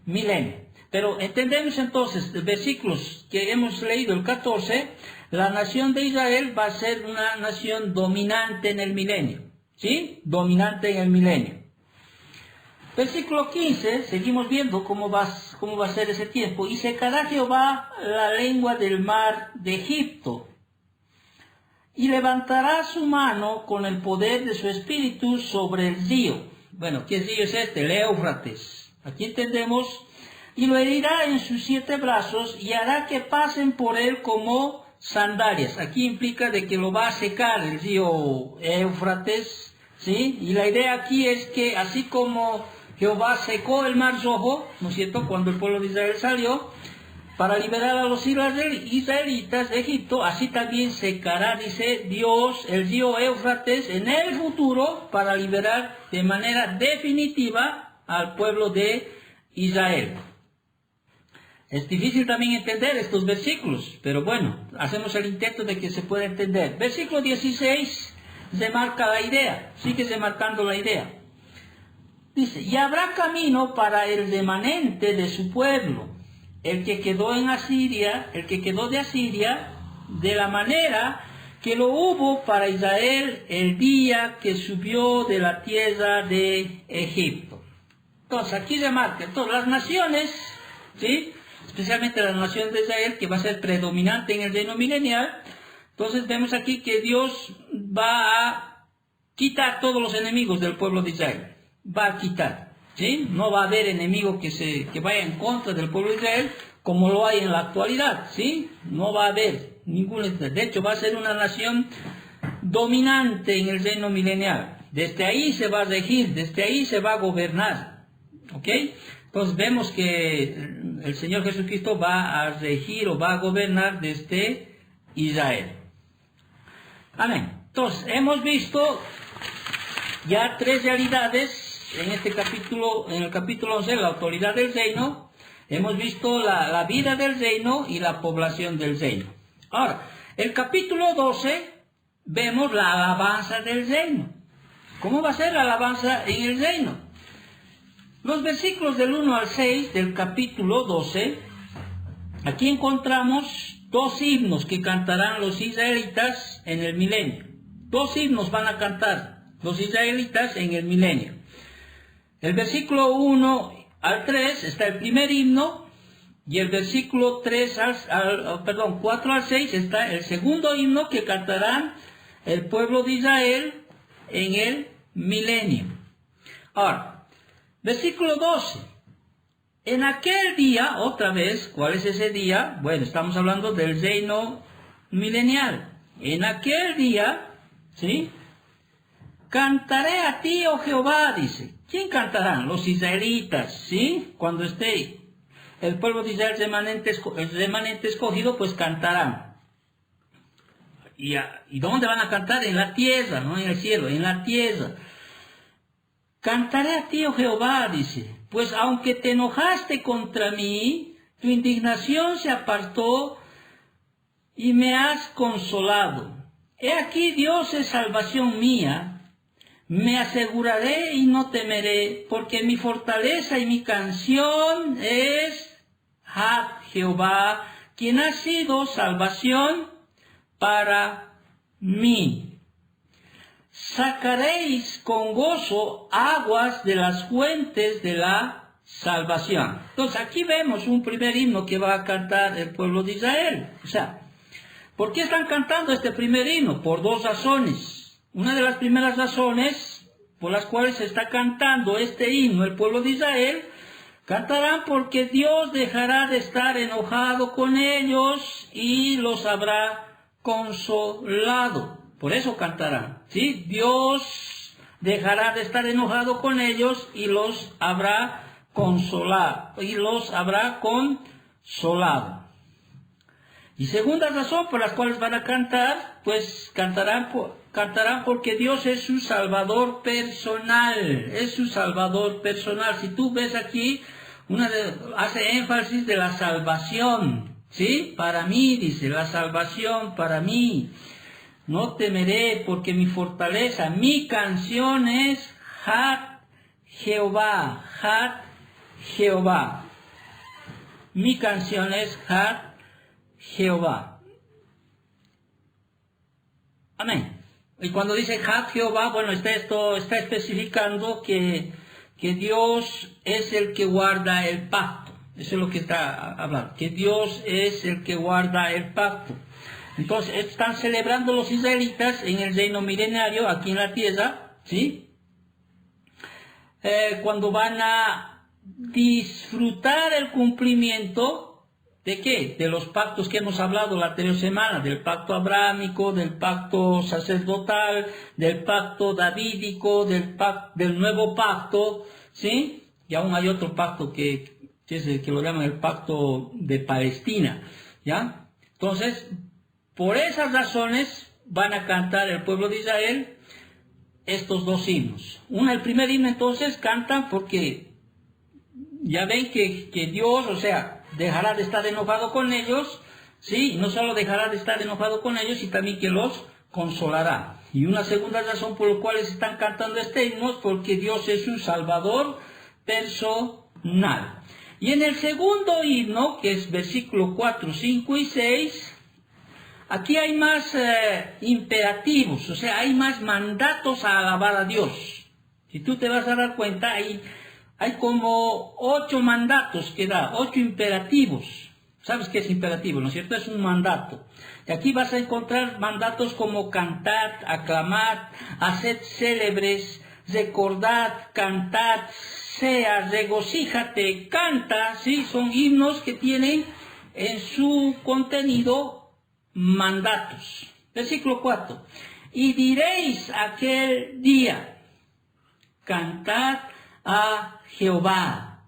milenio. Pero entendemos entonces, versículos que hemos leído, el 14, la nación de Israel va a ser una nación dominante en el milenio. ¿Sí? Dominante en el milenio. Versículo 15, seguimos viendo cómo va a ser ese tiempo. Y secará Jehová la lengua del mar de Egipto, y levantará su mano con el poder de su espíritu sobre el río. Bueno, ¿qué río es este? El Éufrates. Aquí entendemos. Y lo herirá en sus 7 brazos, y hará que pasen por él como sandalias. Aquí implica de que lo va a secar el río Éufrates, ¿sí? Y la idea aquí es que así como Jehová secó el mar Rojo, ¿no es cierto?, cuando el pueblo de Israel salió, para liberar a los israelitas de Egipto, así también secará, dice Dios, el río Éufrates en el futuro, para liberar de manera definitiva al pueblo de Israel. Es difícil también entender estos versículos, pero bueno, hacemos el intento de que se pueda entender. Versículo 16 se marca la idea, sigue se marcando la idea. Dice, y habrá camino para el remanente de su pueblo, el que quedó en Asiria, el que quedó de Asiria, de la manera que lo hubo para Israel el día que subió de la tierra de Egipto. Entonces, aquí se marca, todas las naciones, ¿sí?, especialmente la nación de Israel, que va a ser predominante en el reino milenial. Entonces vemos aquí que Dios va a quitar todos los enemigos del pueblo de Israel. Va a quitar, ¿sí? No va a haber enemigo que vaya en contra del pueblo de Israel, como lo hay en la actualidad, ¿sí? No va a haber ningún. De hecho, va a ser una nación dominante en el reino milenial. Desde ahí se va a regir, desde ahí se va a gobernar, ¿ok? Entonces vemos que el Señor Jesucristo va a regir o va a gobernar desde Israel. Amén. Entonces hemos visto ya 3 realidades en este capítulo, en el capítulo 11, la autoridad del reino. Hemos visto la vida del reino y la población del reino. Ahora, el capítulo 12, vemos la alabanza del reino. ¿Cómo va a ser la alabanza en el reino? Los versículos del 1 al 6 del capítulo 12, aquí encontramos 2 himnos que cantarán los israelitas en el milenio. 2 himnos van a cantar los israelitas en el milenio. El versículo 1 al 3 está el primer himno, y el versículo 4 al 6 está el segundo himno que cantarán el pueblo de Israel en el milenio. Ahora, versículo 12. En aquel día, otra vez, ¿cuál es ese día? Bueno, estamos hablando del reino milenial. En aquel día, ¿sí?, cantaré a ti, oh Jehová, dice. ¿Quién cantarán? Los israelitas, ¿sí? Cuando esté el pueblo de Israel remanente escogido, pues cantarán. ¿Y dónde van a cantar? En la tierra, no en el cielo, en la tierra. Cantaré a ti, oh Jehová, dice, pues aunque te enojaste contra mí, tu indignación se apartó y me has consolado. He aquí, Dios es salvación mía, me aseguraré y no temeré, porque mi fortaleza y mi canción es Jehová, quien ha sido salvación para mí. sacaréis con gozo aguas de las fuentes de la salvación. Entonces aquí vemos un primer himno que va a cantar el pueblo de Israel. O sea, ¿por qué están cantando este primer himno? Por dos razones. Una de las primeras razones por las cuales se está cantando este himno el pueblo de Israel, cantarán porque Dios dejará de estar enojado con ellos y los habrá consolado. Por eso cantarán, ¿sí? Dios dejará de estar enojado con ellos y los habrá consolado. Y segunda razón por las cuales van a cantar, pues cantarán porque Dios es su salvador personal, es su salvador personal. Si tú ves aquí, hace énfasis de la salvación, ¿sí? Para mí, dice, la salvación para mí. No temeré porque mi fortaleza, mi canción es Hat Jehová, Hat Jehová. Mi canción es Hat Jehová. Amén. Y cuando dice Hat Jehová, bueno, está especificando que Dios es el que guarda el pacto. Eso es lo que está hablando, que Dios es el que guarda el pacto. Entonces, están celebrando los israelitas en el reino milenario, aquí en la tierra, ¿sí? Cuando van a disfrutar el cumplimiento ¿de qué? De los pactos que hemos hablado la anterior semana, del pacto abrámico, del pacto sacerdotal, del pacto davídico, del nuevo pacto, ¿sí? Y aún hay otro pacto que es el que lo llaman el pacto de Palestina, ¿ya? Entonces, por esas razones van a cantar el pueblo de Israel estos dos himnos. El primer himno entonces cantan porque ya ven que Dios, o sea, dejará de estar enojado con ellos, sí, no solo dejará de estar enojado con ellos, sino también que los consolará. Y una segunda razón por la cual están cantando este himno es porque Dios es su salvador personal. Y en el segundo himno, que es versículo 4, 5 y 6, aquí hay más imperativos, o sea, hay más mandatos a alabar a Dios. Si tú te vas a dar cuenta, hay como 8 mandatos que da, 8 imperativos. ¿Sabes qué es imperativo, no es cierto? Es un mandato. Y aquí vas a encontrar mandatos como cantad, aclamad, haced célebres, recordad, cantad, sea, regocíjate, canta, ¿sí? Son himnos que tienen en su contenido mandatos. Versículo 4. Y diréis aquel día, cantad a Jehová.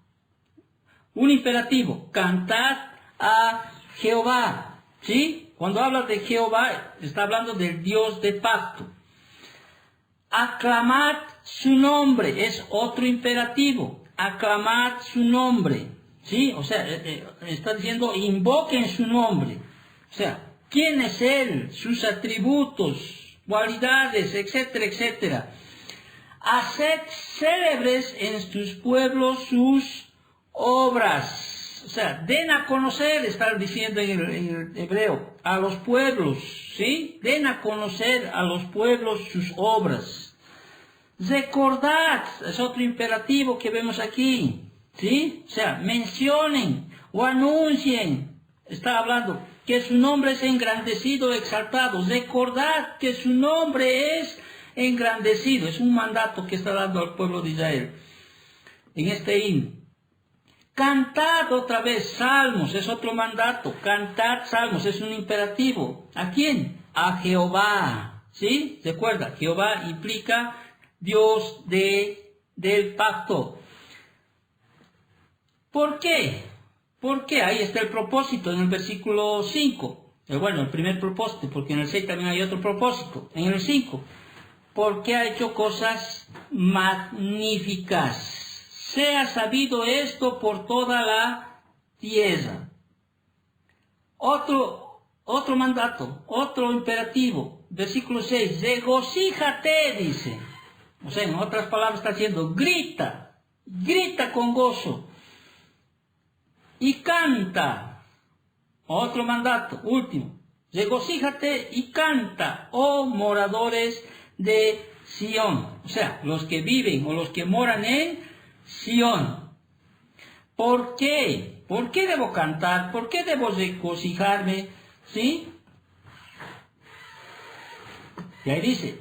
Un imperativo, cantad a Jehová. ¿Sí? Cuando habla de Jehová, está hablando del Dios de pacto. Aclamad su nombre, es otro imperativo. Aclamad su nombre. ¿Sí? O sea, está diciendo, invoquen su nombre. O sea, ¿quién es Él? Sus atributos, cualidades, etcétera, etcétera. Haced célebres en tus pueblos sus obras. O sea, den a conocer, está diciendo en el hebreo, a los pueblos, ¿sí? Den a conocer a los pueblos sus obras. Recordad, es otro imperativo que vemos aquí, ¿sí? O sea, mencionen o anuncien, está hablando, que su nombre es engrandecido, exaltado. Recordad que su nombre es engrandecido. Es un mandato que está dando al pueblo de Israel en este himno. Cantad otra vez salmos, es otro mandato. Cantad salmos, es un imperativo. ¿A quién? A Jehová. ¿Sí? Recuerda, Jehová implica Dios del pacto. ¿Por qué? Porque ahí está el propósito en el versículo 5. Bueno, el primer propósito, porque en el 6 también hay otro propósito. En el 5, porque ha hecho cosas magníficas. Sea sabido esto por toda la tierra. Otro mandato, otro imperativo. Versículo 6, regocíjate, dice. O sea, en otras palabras está diciendo, grita con gozo. Y canta. Otro mandato, último. Regocíjate y canta, oh moradores de Sión. O sea, los que viven o los que moran en Sión. ¿Por qué? ¿Por qué debo cantar? ¿Por qué debo regocijarme? ¿Sí? Y ahí dice,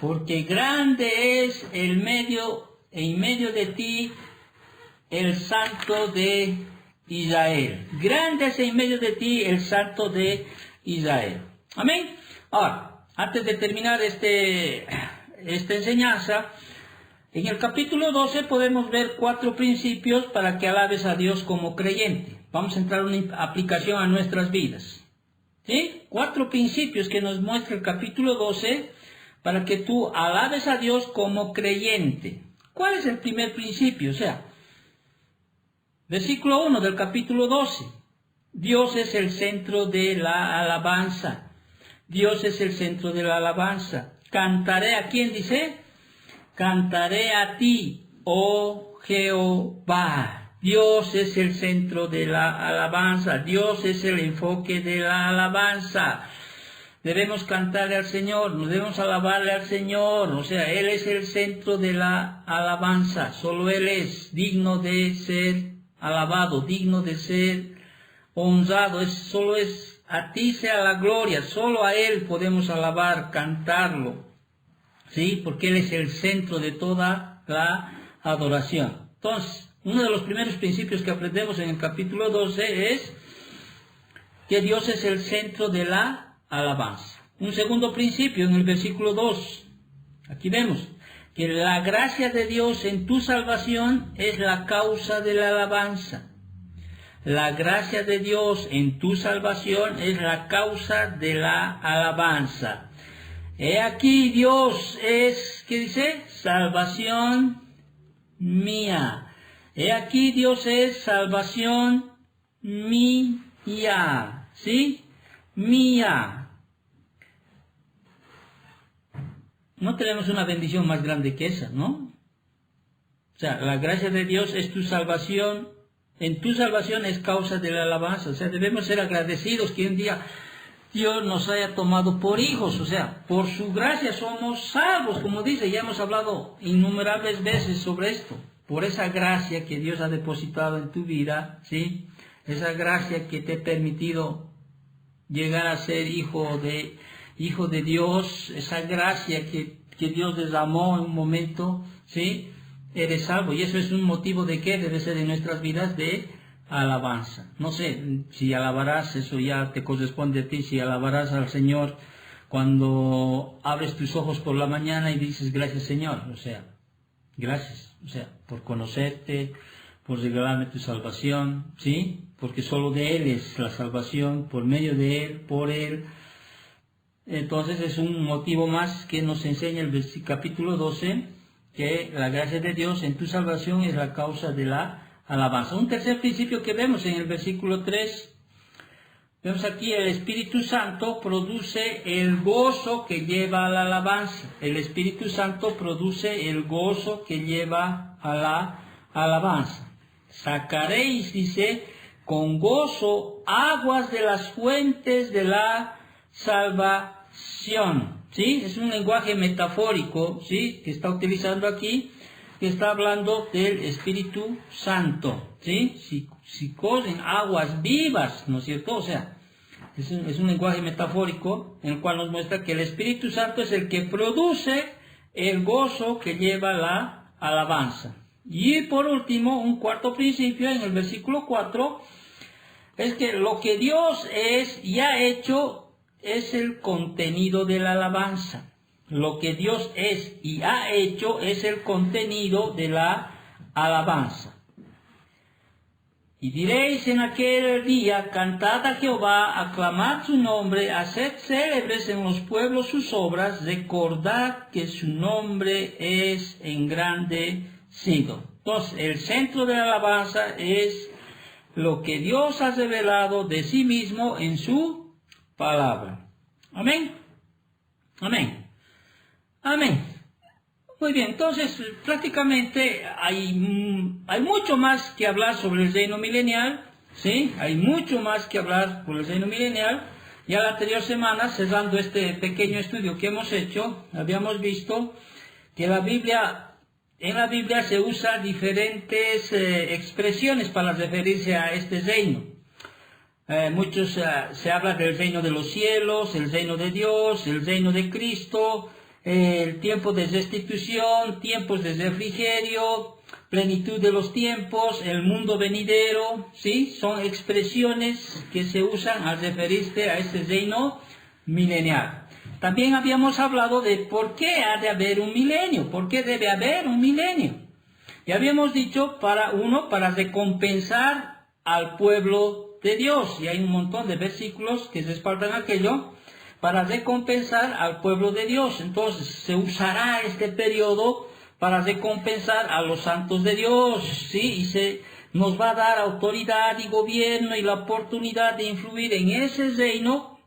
porque grande es en medio de ti el Santo de Israel. Grande es en medio de ti el Santo de Israel. Amén. Ahora, antes de terminar esta enseñanza, en el capítulo 12 podemos ver 4 principios para que alabes a Dios como creyente. Vamos a entrar en una aplicación a nuestras vidas. ¿Sí? 4 principios que nos muestra el capítulo 12 para que tú alabes a Dios como creyente. ¿Cuál es el primer principio? O sea, versículo 1 del capítulo 12. Dios es el centro de la alabanza. Dios es el centro de la alabanza. Cantaré a quién dice, cantaré a ti, oh Jehová. Dios es el centro de la alabanza. Dios es el enfoque de la alabanza. Debemos cantarle al Señor, debemos alabarle al Señor. O sea, Él es el centro de la alabanza. Solo Él es digno de ser alabado, digno de ser honrado. Solo es a ti sea la gloria. Solo a Él podemos alabar, cantarlo. ¿Sí? Porque Él es el centro de toda la adoración. Entonces, uno de los primeros principios que aprendemos en el capítulo 12 es que Dios es el centro de la alabanza. Un segundo principio en el versículo 2. Aquí vemos que la gracia de Dios en tu salvación es la causa de la alabanza. La gracia de Dios en tu salvación es la causa de la alabanza. He aquí Dios es, ¿qué dice? Salvación mía. He aquí Dios es salvación mía. ¿Sí? Mía. No tenemos una bendición más grande que esa, ¿no? O sea, la gracia de Dios es tu salvación. En tu salvación es causa de la alabanza. O sea, debemos ser agradecidos que un día Dios nos haya tomado por hijos. O sea, por su gracia somos salvos. Como dice, ya hemos hablado innumerables veces sobre esto. Por esa gracia que Dios ha depositado en tu vida, ¿sí? Esa gracia que te ha permitido llegar a ser hijo de Dios, esa gracia que Dios derramó en un momento, ¿sí? Eres salvo. Y eso es un motivo de que debe ser en nuestras vidas de alabanza. No sé, si alabarás, eso ya te corresponde a ti, si alabarás al Señor cuando abres tus ojos por la mañana y dices gracias Señor, o sea, gracias, o sea, por conocerte, por regalarme tu salvación, ¿sí? Porque solo de Él es la salvación, por medio de Él, por Él. Entonces es un motivo más que nos enseña el capítulo 12, que la gracia de Dios en tu salvación es la causa de la alabanza. Un tercer principio que vemos en el versículo 3, vemos aquí el Espíritu Santo produce el gozo que lleva a la alabanza. El Espíritu Santo produce el gozo que lleva a la alabanza. Sacaréis, dice, con gozo aguas de las fuentes de la salvación. ¿Sí? Es un lenguaje metafórico, ¿sí? Que está utilizando aquí, que está hablando del Espíritu Santo, ¿sí? Si corren aguas vivas, ¿no es cierto? O sea, es un lenguaje metafórico en el cual nos muestra que el Espíritu Santo es el que produce el gozo que lleva la alabanza. Y por último, un cuarto principio en el versículo 4, es que lo que Dios es y ha hecho es el contenido de la alabanza. Lo que Dios es y ha hecho es el contenido de la alabanza. Y diréis en aquel día, cantad a Jehová, aclamad su nombre, haced célebres en los pueblos sus obras, recordad que su nombre es engrandecido. Entonces, el centro de la alabanza es lo que Dios ha revelado de sí mismo en su palabra. Amén. Amén. Amén. Muy bien, entonces prácticamente hay mucho más que hablar sobre el reino milenial, ¿sí? Hay mucho más que hablar sobre el reino milenial. Ya la anterior semana, cerrando este pequeño estudio que hemos hecho, habíamos visto que en la Biblia se usa diferentes expresiones para referirse a este reino. Se habla del reino de los cielos, el reino de Dios, el reino de Cristo, el tiempo de restitución, tiempos de refrigerio, plenitud de los tiempos, el mundo venidero, ¿sí? Son expresiones que se usan al referirse a este reino milenial. También habíamos hablado de por qué ha de haber un milenio, por qué debe haber un milenio. Y habíamos dicho, para recompensar al pueblo de Dios, y hay un montón de versículos que respaldan aquello, para recompensar al pueblo de Dios. Entonces se usará este periodo para recompensar a los santos de Dios, ¿sí? Y nos va a dar autoridad y gobierno y la oportunidad de influir en ese reino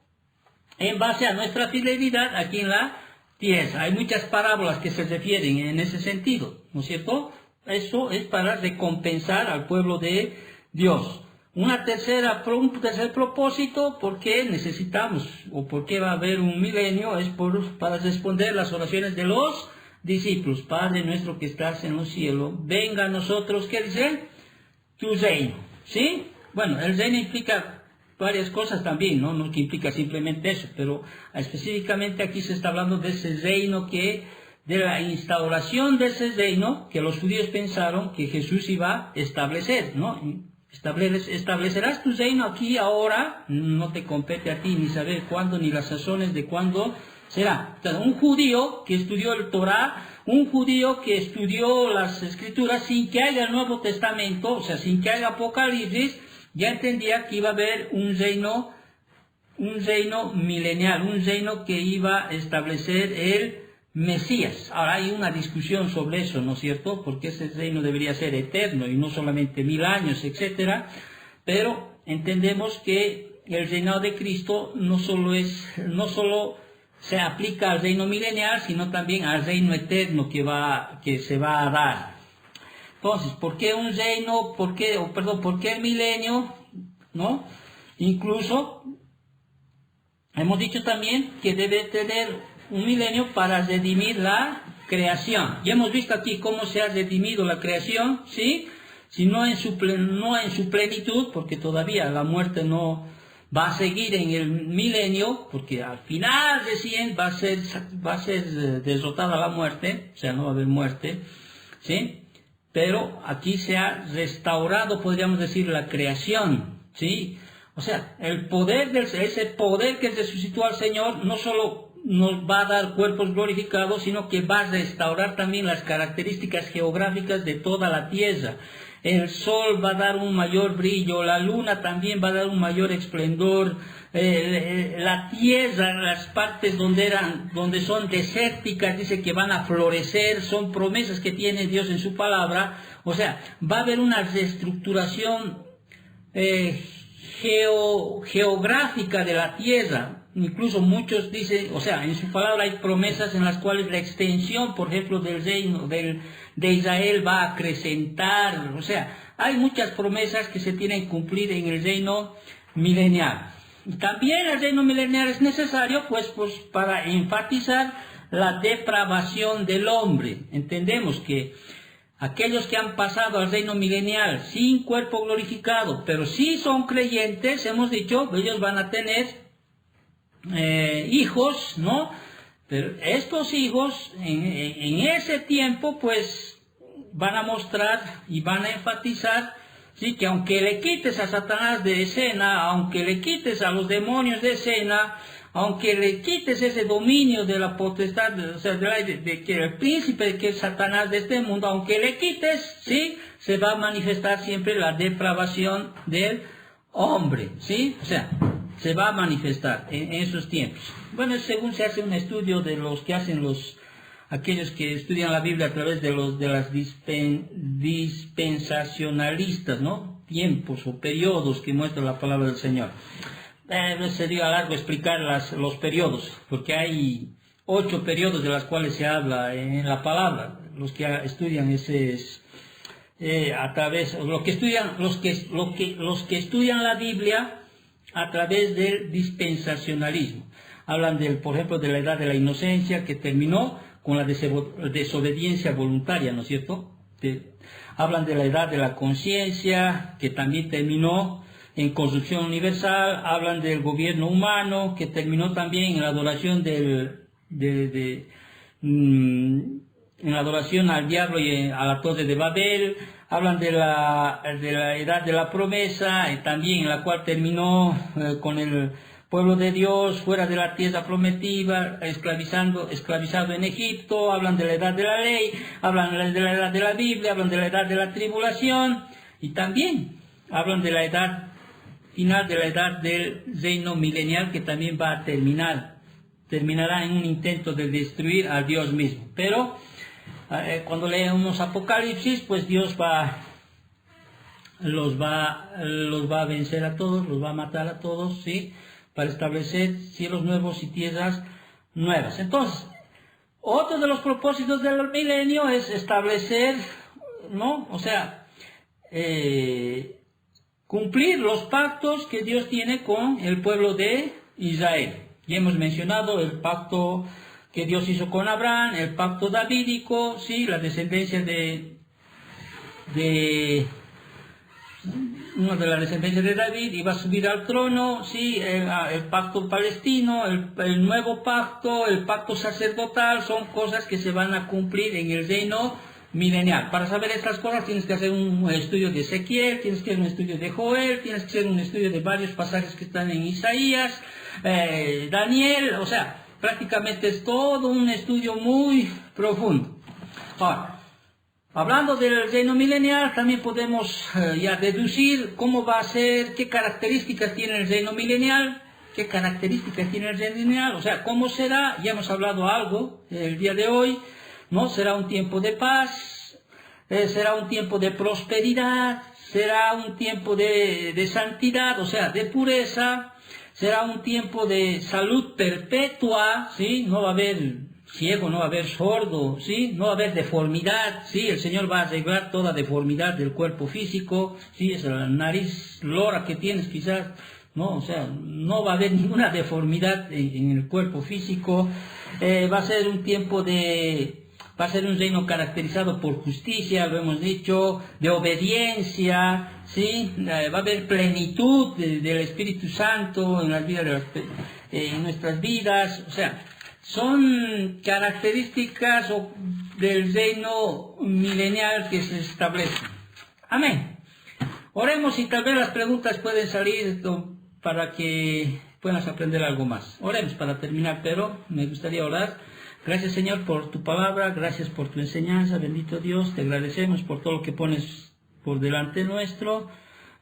en base a nuestra fidelidad aquí en la tierra. Hay muchas parábolas que se refieren en ese sentido, ¿no es cierto? Eso es para recompensar al pueblo de Dios. Un tercer propósito, ¿por qué necesitamos o por qué va a haber un milenio? Es para responder las oraciones de los discípulos. Padre nuestro que estás en los cielos, venga a nosotros, ¿qué dice? Tu reino, ¿sí? Bueno, el reino implica varias cosas también, no que implica simplemente eso, pero específicamente aquí se está hablando de ese reino de la instauración de ese reino que los judíos pensaron que Jesús iba a establecer, ¿no? Establecerás tu reino aquí ahora, no te compete a ti ni saber cuándo ni las razones de cuándo será. Entonces, un judío que estudió el Torá, un judío que estudió las Escrituras sin que haya el Nuevo Testamento, o sea, sin que haya Apocalipsis, ya entendía que iba a haber un reino milenial, un reino que iba a establecer el Mesías. Ahora hay una discusión sobre eso, ¿no es cierto? Porque ese reino debería ser eterno y no solamente 1000 años, etc. Pero entendemos que el reinado de Cristo no solo se aplica al reino milenial, sino también al reino eterno que se va a dar. Entonces, ¿por qué un reino? ¿Por qué el milenio? ¿No? Incluso, hemos dicho también que debe tener un milenio para redimir la creación. Ya hemos visto aquí cómo se ha redimido la creación, ¿sí? Si no en su plenitud, porque todavía la muerte no va a seguir en el milenio, porque al final recién va a ser derrotada la muerte, o sea, no va a haber muerte, ¿sí? Pero aquí se ha restaurado, podríamos decir, la creación, ¿sí? O sea, ese poder que resucitó al Señor no solo nos va a dar cuerpos glorificados, sino que va a restaurar también las características geográficas de toda la tierra. El sol va a dar un mayor brillo, la luna también va a dar un mayor esplendor, la tierra, las partes donde son desérticas, dice que van a florecer, son promesas que tiene Dios en su palabra. O sea, va a haber una reestructuración geográfica de la tierra. Incluso muchos dicen, o sea, en su palabra hay promesas en las cuales la extensión, por ejemplo, del reino de Israel va a acrecentar. O sea, hay muchas promesas que se tienen que cumplir en el reino milenial. Y también el reino milenial es necesario, pues para enfatizar la depravación del hombre. Entendemos que aquellos que han pasado al reino milenial sin cuerpo glorificado, pero sí son creyentes, hemos dicho, ellos van a tener hijos, ¿no? Pero estos hijos en ese tiempo pues van a mostrar y van a enfatizar, ¿sí? Que aunque le quites a Satanás de escena, aunque le quites a los demonios de escena, aunque le quites ese dominio de la potestad, o sea, de que el príncipe que es Satanás de este mundo, aunque le quites, ¿sí? Se va a manifestar siempre la depravación del hombre, ¿sí? O sea, se va a manifestar en esos tiempos. Bueno, según se hace un estudio de los que hacen aquellos que estudian la Biblia a través de las dispensacionalistas, ¿no? Tiempos o periodos que muestra la palabra del Señor. Sería largo explicar los periodos, porque hay 8 periodos de los cuales se habla en la palabra. Los que estudian los que estudian la Biblia a través del dispensacionalismo. Hablan por ejemplo, de la edad de la inocencia que terminó con la desobediencia voluntaria, ¿no es cierto? Hablan de la edad de la conciencia, que también terminó en construcción universal. Hablan del gobierno humano, que terminó también en la adoración en la adoración al diablo y a la torre de Babel. Hablan de la edad de la promesa, también en la cual terminó con el pueblo de Dios fuera de la tierra prometida, esclavizado en Egipto. Hablan de la edad de la ley, hablan de la edad de la Biblia, hablan de la edad de la tribulación, y también hablan de la edad final, de la edad del reino milenial, que también va a terminará en un intento de destruir a Dios mismo. Pero cuando leemos Apocalipsis, pues Dios los va a vencer a todos, los va a matar a todos, ¿sí?, para establecer cielos nuevos y tierras nuevas. Entonces, otro de los propósitos del milenio es establecer, ¿no?, o sea, cumplir los pactos que Dios tiene con el pueblo de Israel. Ya hemos mencionado el pacto que Dios hizo con Abraham, el pacto davídico, sí, la descendencia de la descendencia de David iba a subir al trono, sí, el pacto palestino, el nuevo pacto, el pacto sacerdotal, son cosas que se van a cumplir en el reino milenial. Para saber estas cosas tienes que hacer un estudio de Ezequiel, tienes que hacer un estudio de Joel, tienes que hacer un estudio de varios pasajes que están en Isaías, Daniel, o sea, prácticamente es todo un estudio muy profundo. Ahora, hablando del reino milenial, también podemos ya deducir cómo va a ser, qué características tiene el reino milenial, o sea, cómo será. Ya hemos hablado algo el día de hoy, ¿no? Será un tiempo de paz, será un tiempo de prosperidad, será un tiempo de santidad, o sea, de pureza, será un tiempo de salud perpetua, ¿sí? No va a haber ciego, no va a haber sordo, ¿sí? No va a haber deformidad, ¿sí? El Señor va a arreglar toda deformidad del cuerpo físico, ¿sí? Esa nariz lora que tienes quizás, ¿no? O sea, no va a haber ninguna deformidad en el cuerpo físico. Va a ser un tiempo va a ser un reino caracterizado por justicia, lo hemos dicho, de obediencia, ¿sí? Va a haber plenitud del Espíritu Santo en las vidas en nuestras vidas, o sea, son características del reino milenial que se establece. Amén. Oremos y tal vez las preguntas pueden salir para que puedas aprender algo más. Oremos para terminar, pero me gustaría orar. Gracias, Señor, por tu palabra, gracias por tu enseñanza, bendito Dios, te agradecemos por todo lo que pones por delante nuestro.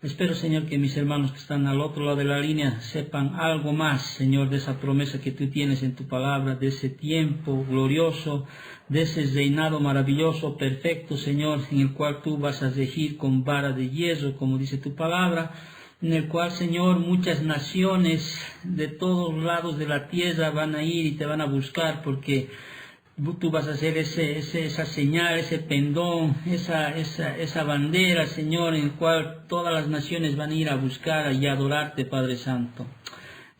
Espero, Señor, que mis hermanos que están al otro lado de la línea sepan algo más, Señor, de esa promesa que tú tienes en tu palabra, de ese tiempo glorioso, de ese reinado maravilloso, perfecto, Señor, en el cual tú vas a regir con vara de hierro, como dice tu palabra, en el cual, Señor, muchas naciones de todos lados de la tierra van a ir y te van a buscar, porque tú vas a hacer esa señal, ese pendón, esa bandera, Señor, en el cual todas las naciones van a ir a buscar y a adorarte, Padre Santo.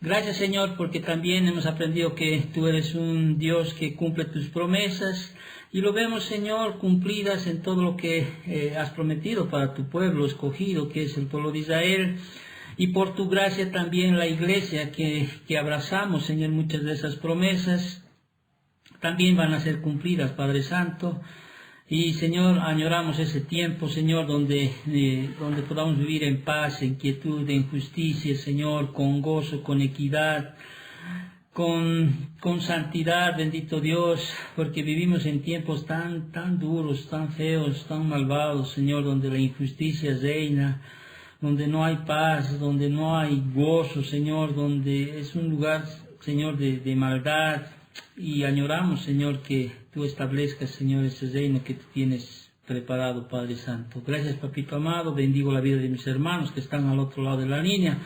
Gracias, Señor, porque también hemos aprendido que tú eres un Dios que cumple tus promesas, y lo vemos, Señor, cumplidas en todo lo que has prometido para tu pueblo escogido, que es el pueblo de Israel. Y por tu gracia también la iglesia que abrazamos, Señor, muchas de esas promesas también van a ser cumplidas, Padre Santo. Y, Señor, añoramos ese tiempo, Señor, donde podamos vivir en paz, en quietud, en justicia, Señor, con gozo, con equidad, con santidad, bendito Dios, porque vivimos en tiempos tan duros, tan feos, tan malvados, Señor, donde la injusticia reina, donde no hay paz, donde no hay gozo, Señor, donde es un lugar, Señor, de maldad. Y añoramos, Señor, que tú establezcas, Señor, ese reino que tú tienes preparado, Padre Santo. Gracias, Papito amado, bendigo la vida de mis hermanos que están al otro lado de la línea.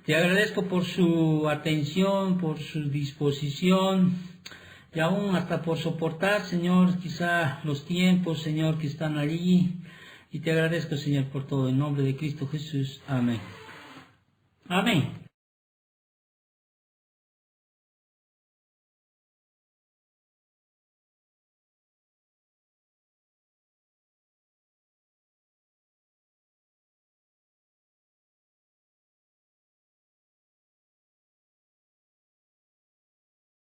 Te agradezco por su atención, por su disposición y aún hasta por soportar, Señor, quizá los tiempos, Señor, que están allí. Y te agradezco, Señor, por todo. En nombre de Cristo Jesús. Amén. Amén.